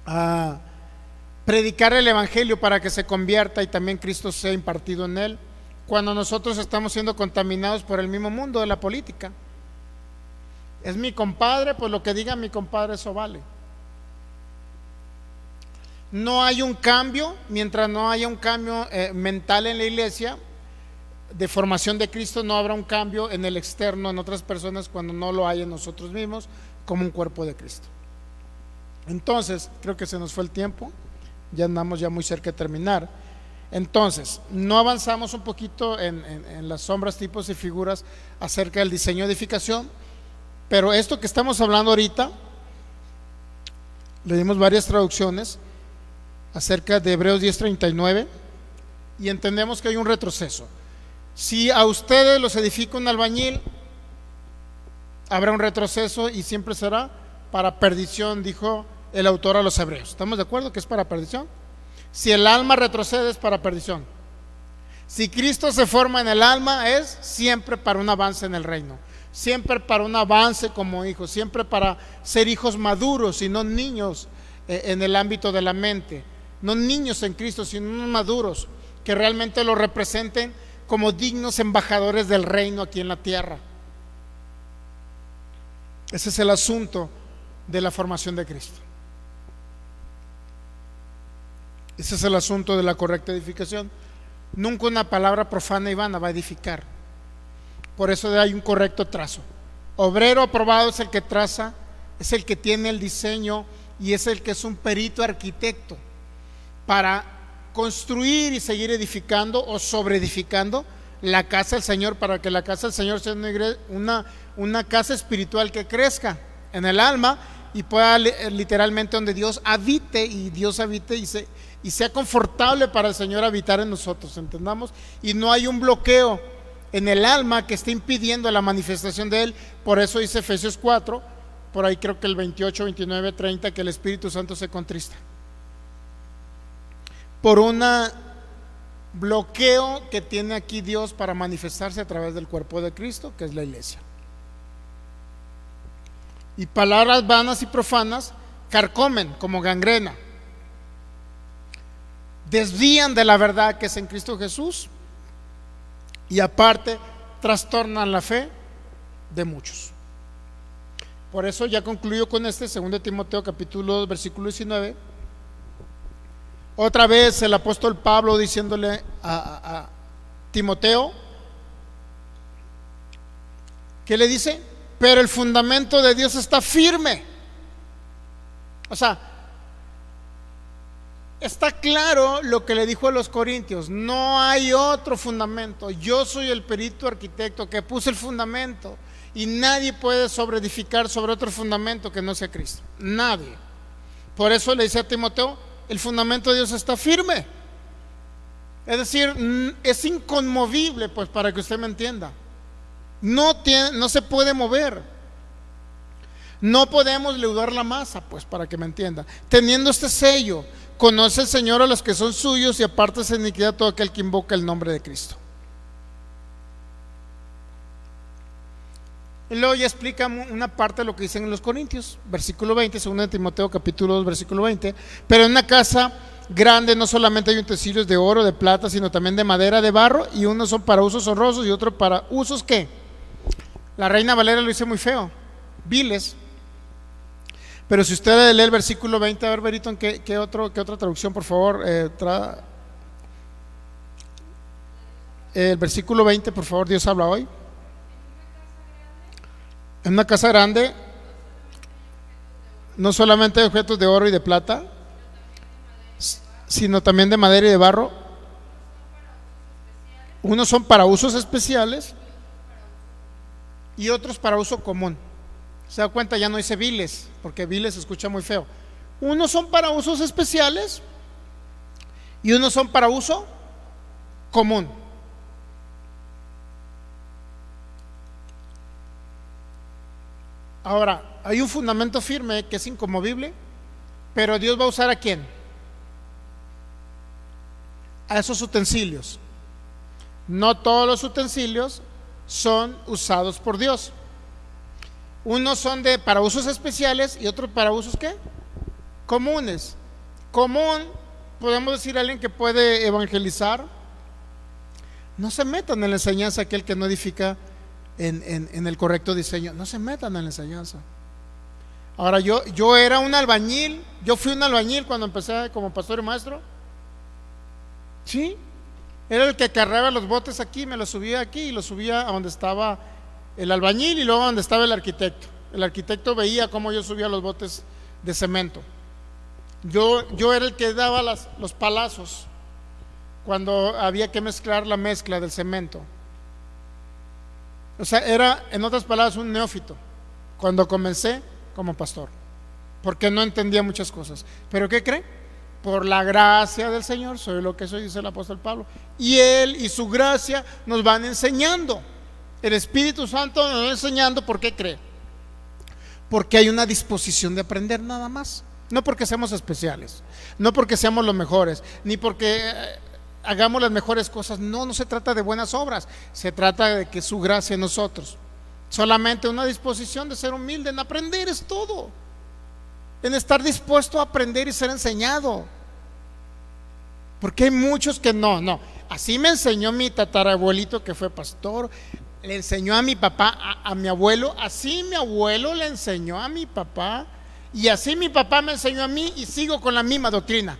a predicar el evangelio para que se convierta y también Cristo sea impartido en él, cuando nosotros estamos siendo contaminados por el mismo mundo de la política. Es mi compadre, pues lo que diga mi compadre, eso vale. No hay un cambio, mientras no haya un cambio mental en la iglesia, de formación de Cristo, no habrá un cambio en el externo, en otras personas, cuando no lo hay en nosotros mismos, como un cuerpo de Cristo. Entonces, creo que se nos fue el tiempo, ya andamos ya muy cerca de terminar. Entonces, no avanzamos un poquito en las sombras, tipos y figuras acerca del diseño de edificación, pero esto que estamos hablando ahorita, le dimos varias traducciones acerca de Hebreos 10:39 y entendemos que hay un retroceso. Si a ustedes los edifica un albañil, habrá un retroceso y siempre será para perdición, dijo el autor a los hebreos. ¿Estamos de acuerdo que es para perdición? Si el alma retrocede, es para perdición. Si Cristo se forma en el alma, es siempre para un avance en el reino, siempre para un avance como hijos, siempre para ser hijos maduros y no niños en el ámbito de la mente, no niños en Cristo, sino unos maduros que realmente lo representen como dignos embajadores del reino aquí en la tierra. Ese es el asunto de la formación de Cristo. Ese es el asunto de la correcta edificación. Nunca una palabra profana y vana va a edificar. Por eso hay un correcto trazo. Obrero aprobado es el que traza, es el que tiene el diseño y es el que es un perito arquitecto para construir y seguir edificando o sobreedificando la casa del Señor, para que la casa del Señor sea una casa espiritual que crezca en el alma y pueda literalmente donde Dios habite, y Dios habite y sea confortable para el Señor habitar en nosotros, entendamos, y no hay un bloqueo en el alma que esté impidiendo la manifestación de Él. Por eso dice Efesios 4, por ahí creo que el 28, 29, 30, que el Espíritu Santo se contrista por un bloqueo que tiene aquí Dios para manifestarse a través del cuerpo de Cristo, que es la iglesia. Y palabras vanas y profanas carcomen como gangrena, desvían de la verdad que es en Cristo Jesús, y aparte trastornan la fe de muchos. Por eso ya concluyo con 2 Timoteo capítulo 2 versículo 19. Otra vez el apóstol Pablo diciéndole a Timoteo, ¿qué le dice? Pero el fundamento de Dios está firme. O sea, está claro lo que le dijo a los corintios: no hay otro fundamento. Yo soy el perito arquitecto que puse el fundamento, y nadie puede sobreedificar sobre otro fundamento que no sea Cristo. Nadie. Por eso le dice a Timoteo: el fundamento de Dios está firme. Es decir, es inconmovible, pues, para que usted me entienda. No se puede mover. No podemos leudar la masa, pues, para que me entienda. Teniendo este sello: conoce el Señor a los que son suyos, y apártese de iniquidad todo aquel que invoca el nombre de Cristo. Y luego ya explica una parte de lo que dicen en los Corintios, versículo 20, 2 Timoteo capítulo 2 versículo 20. Pero en una casa grande no solamente hay utensilios de oro, de plata, sino también de madera, de barro, y unos son para usos honrosos y otros para usos, ¿qué? La Reina Valera lo dice muy feo: viles. Pero si usted lee el versículo 20, a ver, Berito, ¿qué otra traducción, por favor? El versículo 20, por favor. Dios habla hoy. En una casa grande no solamente hay objetos de oro y de plata, sino también de madera y de barro. Unos son para usos especiales y otros para uso común. Se da cuenta, ya no dice viles, porque viles se escucha muy feo. Unos son para usos especiales y unos son para uso común. Ahora, hay un fundamento firme que es inconmovible, pero Dios va a usar ¿a quién? A esos utensilios. No todos los utensilios son usados por Dios. Unos son para usos especiales y otros para usos ¿qué? Comunes. Común, podemos decir, alguien que puede evangelizar. No se metan en la enseñanza aquel que no edifica en el correcto diseño. No se metan en la enseñanza. Ahora, yo era un albañil. Yo fui un albañil cuando empecé como pastor y maestro. Sí. Era el que cargaba los botes aquí, me los subía aquí y los subía a donde estaba el albañil y luego a donde estaba el arquitecto. El arquitecto veía cómo yo subía los botes de cemento. Yo era el que daba los palazos cuando había que mezclar la mezcla del cemento. O sea, era, en otras palabras, un neófito cuando comencé como pastor, porque no entendía muchas cosas. ¿Pero qué cree? Por la gracia del Señor soy lo que soy, dice el apóstol Pablo, y Él y su gracia nos van enseñando. El Espíritu Santo nos va enseñando. ¿Por qué cree? Porque hay una disposición de aprender, nada más. No porque seamos especiales, no porque seamos los mejores, ni porque hagamos las mejores cosas. No se trata de buenas obras, se trata de que su gracia en nosotros. Solamente una disposición de ser humilde, en aprender es todo, en estar dispuesto a aprender y ser enseñado. Porque hay muchos que no, así me enseñó mi tatarabuelito que fue pastor, le enseñó a mi papá, a mi abuelo, así mi abuelo le enseñó a mi papá, y así mi papá me enseñó a mí, y sigo con la misma doctrina.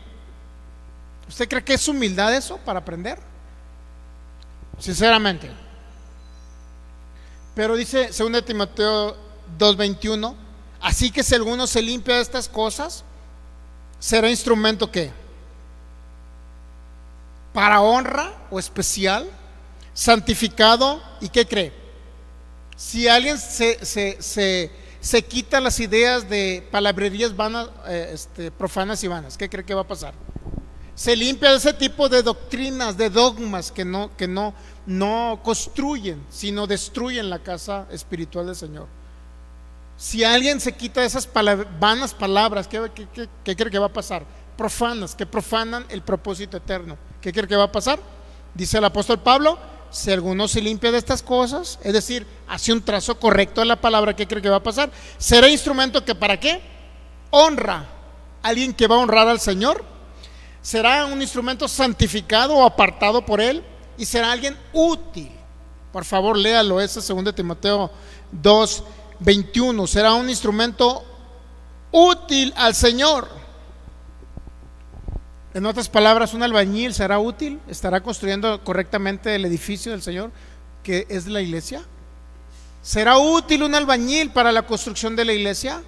¿Usted cree que es humildad eso para aprender? Sinceramente. Pero dice 2 Timoteo 2:21, así que si alguno se limpia de estas cosas, será instrumento ¿qué? Para honra o especial, santificado. ¿Y qué cree? Si alguien se quita las ideas de palabrerías vanas, profanas y vanas, ¿qué cree que va a pasar? Se limpia de ese tipo de doctrinas, de dogmas que no construyen, sino destruyen la casa espiritual del Señor. Si alguien se quita de esas vanas palabras, ¿qué cree que va a pasar? Profanas, que profanan el propósito eterno. ¿Qué cree que va a pasar? Dice el apóstol Pablo, si alguno se limpia de estas cosas, es decir, hace un trazo correcto de la palabra, ¿qué cree que va a pasar? Será instrumento que ¿para qué? Honra. Alguien que va a honrar al Señor. Será un instrumento santificado o apartado por Él, y será alguien útil. Por favor, léalo, ese es 2 Timoteo 2:21. Será un instrumento útil al Señor. En otras palabras, un albañil será útil, estará construyendo correctamente el edificio del Señor, que es la iglesia. ¿Será útil un albañil para la construcción de la iglesia?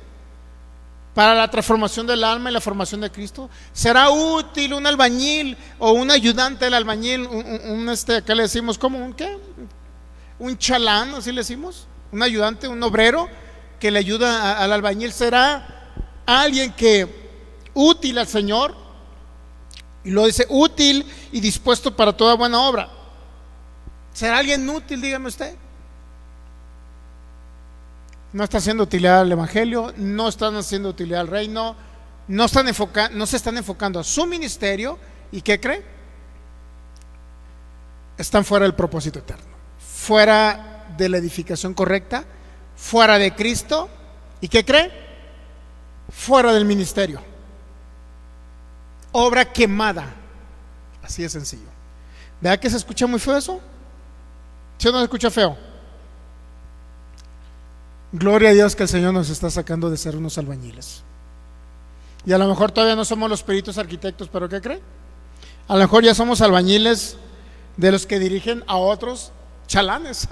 ¿Para la transformación del alma y la formación de Cristo? ¿Será útil un albañil o un ayudante del albañil? Acá le decimos, ¿cómo? ¿Un qué? Un chalán, así le decimos. Un ayudante, un obrero que le ayuda al albañil. ¿Será alguien que útil al Señor? Y lo dice, útil y dispuesto para toda buena obra. ¿Será alguien útil? Dígame usted. No está haciendo utilidad al evangelio, no están haciendo utilidad al reino, no se están enfocando a su ministerio. ¿Y qué cree? Están fuera del propósito eterno, fuera de la edificación correcta, fuera de Cristo. ¿Y qué cree? Fuera del ministerio. Obra quemada. Así de sencillo. ¿Verdad que se escucha muy feo eso? ¿Sí o no se escucha feo? Gloria a Dios que el Señor nos está sacando de ser unos albañiles. Y a lo mejor todavía no somos los peritos arquitectos, pero ¿qué cree? A lo mejor ya somos albañiles de los que dirigen a otros chalanes.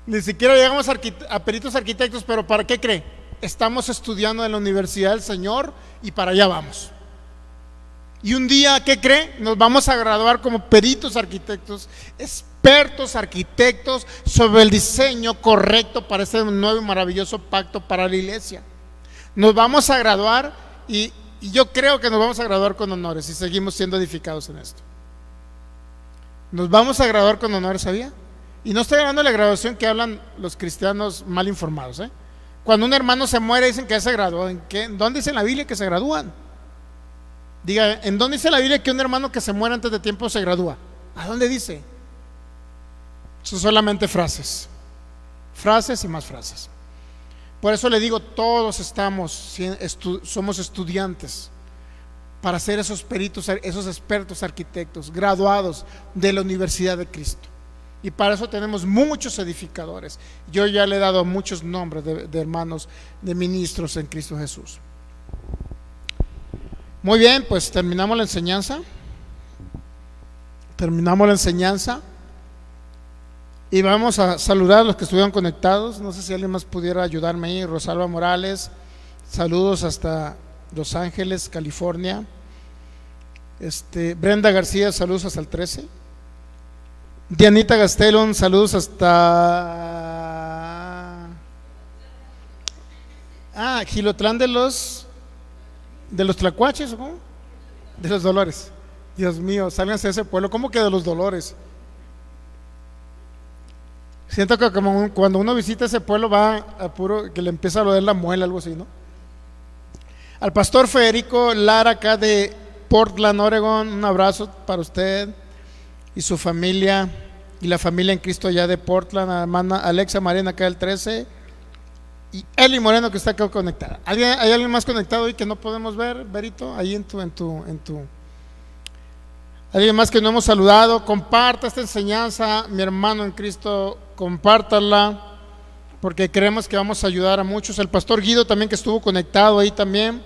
Ni siquiera llegamos a peritos arquitectos, pero ¿para qué cree? Estamos estudiando en la universidad del Señor y para allá vamos. Y un día, ¿qué cree? Nos vamos a graduar como peritos arquitectos, expertos arquitectos sobre el diseño correcto para este nuevo y maravilloso pacto para la iglesia. Nos vamos a graduar y yo creo que nos vamos a graduar con honores si seguimos siendo edificados en esto. Nos vamos a graduar con honores, ¿sabía? Y no estoy hablando de la graduación que hablan los cristianos mal informados, ¿eh? Cuando un hermano se muere dicen que ya se graduó. ¿En dónde dice en la Biblia que se gradúan? Diga, ¿en dónde dice la Biblia que un hermano que se muere antes de tiempo se gradúa? ¿A dónde dice? Son solamente frases, frases y más frases. Por eso le digo, todos somos estudiantes para ser esos peritos, esos expertos arquitectos, graduados de la Universidad de Cristo. Y para eso tenemos muchos edificadores. Yo ya le he dado muchos nombres de hermanos, de ministros en Cristo Jesús. Muy bien, pues terminamos la enseñanza. Terminamos la enseñanza y vamos a saludar a los que estuvieron conectados. No sé si alguien más pudiera ayudarme ahí. Rosalba Morales, saludos hasta Los Ángeles, California. Brenda García, saludos hasta el 13. Dianita Gastelón, saludos hasta Gilotlán de los Tlacuaches, ¿cómo? De los Dolores. Dios mío, sálganse de ese pueblo. ¿Cómo que de los Dolores? Siento que como cuando uno visita ese pueblo va a puro que le empieza a doler la muela, algo así, ¿no? Al pastor Federico Lara, acá de Portland, Oregon, un abrazo para usted y su familia y la familia en Cristo allá de Portland. A la hermana Alexa Marina acá del 13 y Eli Moreno que está acá conectada. ¿Hay alguien más conectado ahí que no podemos ver, Berito? Ahí en tu alguien más que no hemos saludado. Comparta esta enseñanza, mi hermano en Cristo, compártala, porque creemos que vamos a ayudar a muchos. El pastor Guido también, que estuvo conectado ahí también.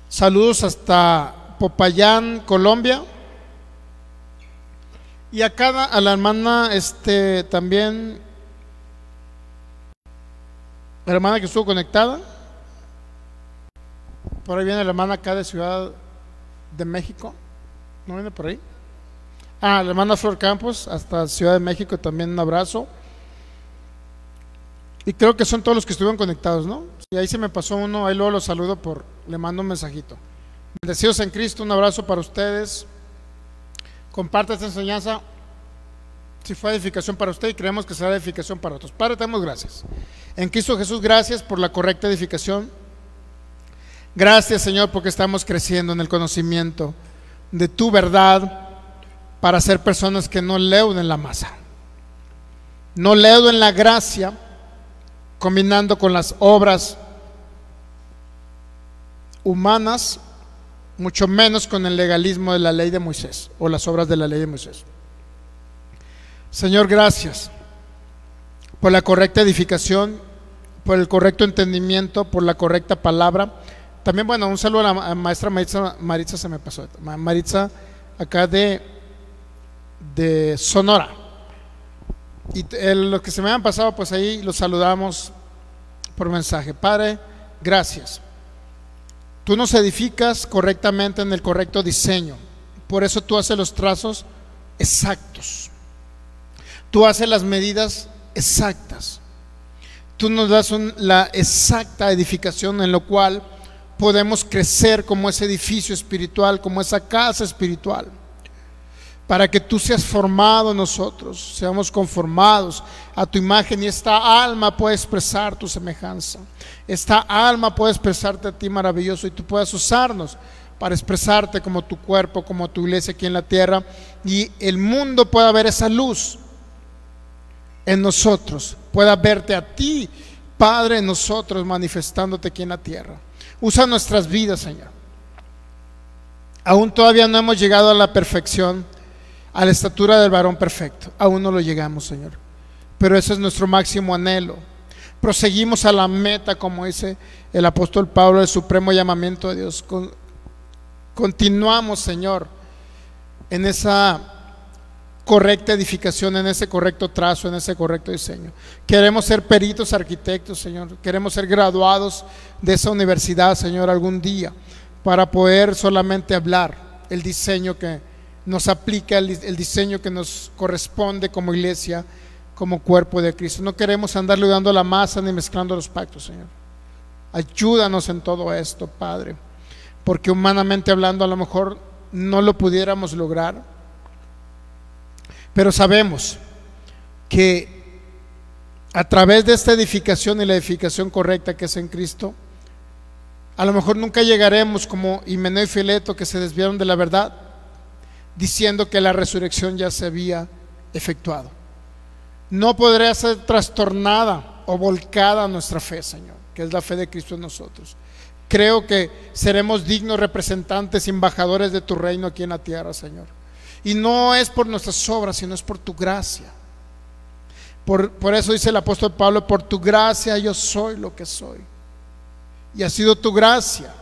Saludos hasta Popayán, Colombia. Y acá a la hermana también, la hermana que estuvo conectada. Por ahí viene la hermana acá de Ciudad de México. ¿No viene por ahí? La hermana Flor Campos hasta Ciudad de México también, un abrazo. Y creo que son todos los que estuvieron conectados, ¿no? Si ahí se me pasó uno, ahí luego lo saludo, le mando un mensajito. Bendecidos en Cristo, un abrazo para ustedes. Comparte esta enseñanza si fue edificación para usted, y creemos que será edificación para otros. Padre, te damos gracias en Cristo Jesús, gracias por la correcta edificación. Gracias, Señor, porque estamos creciendo en el conocimiento de tu verdad, para ser personas que no leuden la masa, no leuden la gracia, combinando con las obras humanas, mucho menos con el legalismo de la ley de Moisés o las obras de la ley de Moisés. Señor, gracias por la correcta edificación, por el correcto entendimiento, por la correcta palabra. También, bueno, un saludo a la maestra Maritza, se me pasó, Maritza acá de Sonora. Y los que se me han pasado, pues ahí los saludamos por mensaje. Padre, gracias. Tú nos edificas correctamente en el correcto diseño. Por eso tú haces los trazos exactos. Tú haces las medidas exactas. Tú nos das la exacta edificación en lo cual podemos crecer como ese edificio espiritual, como esa casa espiritual, para que tú seas formado en nosotros, seamos conformados a tu imagen, y esta alma pueda expresar tu semejanza, esta alma puede expresarte a ti, maravilloso, y tú puedas usarnos para expresarte como tu cuerpo, como tu iglesia aquí en la tierra, y el mundo pueda ver esa luz en nosotros, pueda verte a ti, Padre, en nosotros, manifestándote aquí en la tierra. Usa nuestras vidas, Señor. Aún todavía no hemos llegado a la perfección, a la estatura del varón perfecto. Aún no lo llegamos, Señor, pero ese es nuestro máximo anhelo. Proseguimos a la meta, como dice el apóstol Pablo, el supremo llamamiento de Dios. Continuamos, Señor, en esa correcta edificación, en ese correcto trazo, en ese correcto diseño. Queremos ser peritos arquitectos, Señor. Queremos ser graduados de esa universidad, Señor, algún día, para poder solamente hablar el diseño que nos aplica, el diseño que nos corresponde como iglesia, como cuerpo de Cristo. No queremos andar dando la masa ni mezclando los pactos, Señor. Ayúdanos en todo esto, Padre, porque humanamente hablando a lo mejor no lo pudiéramos lograr, pero sabemos que a través de esta edificación y la edificación correcta que es en Cristo, a lo mejor nunca llegaremos como Himeneo y Fileto, que se desviaron de la verdad, diciendo que la resurrección ya se había efectuado. No podría ser trastornada o volcada nuestra fe, Señor, que es la fe de Cristo en nosotros. Creo que seremos dignos representantes, embajadores de tu reino aquí en la tierra, Señor. Y no es por nuestras obras, sino es por tu gracia. Por eso dice el apóstol Pablo: por tu gracia yo soy lo que soy. Y ha sido tu gracia.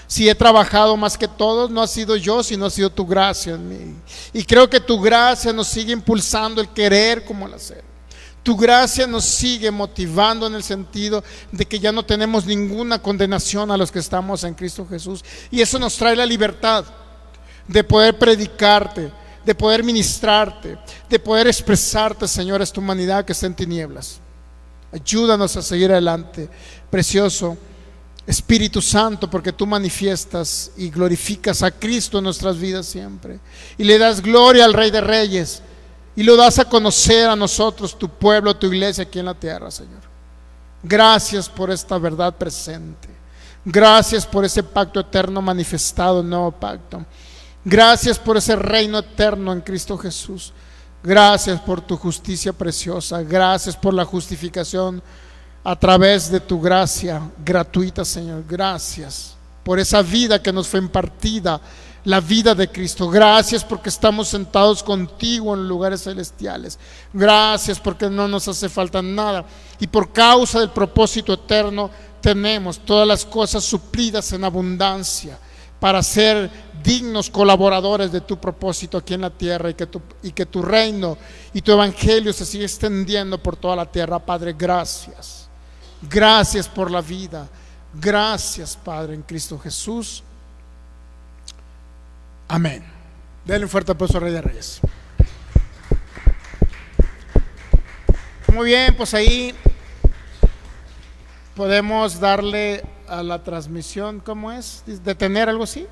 Si he trabajado más que todos, no ha sido yo, sino ha sido tu gracia en mí. Y creo que tu gracia nos sigue impulsando el querer como el hacer. Tu gracia nos sigue motivando en el sentido de que ya no tenemos ninguna condenación a los que estamos en Cristo Jesús. Y eso nos trae la libertad de poder predicarte, de poder ministrarte, de poder expresarte, Señor, a esta humanidad que está en tinieblas. Ayúdanos a seguir adelante, precioso Espíritu Santo, porque tú manifiestas y glorificas a Cristo en nuestras vidas siempre, y le das gloria al Rey de Reyes, y lo das a conocer a nosotros, tu pueblo, tu iglesia aquí en la tierra, Señor. Gracias por esta verdad presente. Gracias por ese pacto eterno manifestado, el nuevo pacto. Gracias por ese reino eterno en Cristo Jesús. Gracias por tu justicia preciosa. Gracias por la justificación a través de tu gracia gratuita, Señor. Gracias por esa vida que nos fue impartida, la vida de Cristo. Gracias porque estamos sentados contigo en lugares celestiales. Gracias porque no nos hace falta nada, y por causa del propósito eterno tenemos todas las cosas suplidas en abundancia para ser dignos colaboradores de tu propósito aquí en la tierra, y que tu reino y tu evangelio se siga extendiendo por toda la tierra. Padre, gracias. Gracias por la vida. Gracias, Padre, en Cristo Jesús. Amén. Denle un fuerte aplauso al Rey de Reyes. Muy bien, pues ahí podemos darle a la transmisión. ¿Cómo es? ¿Detener algo así?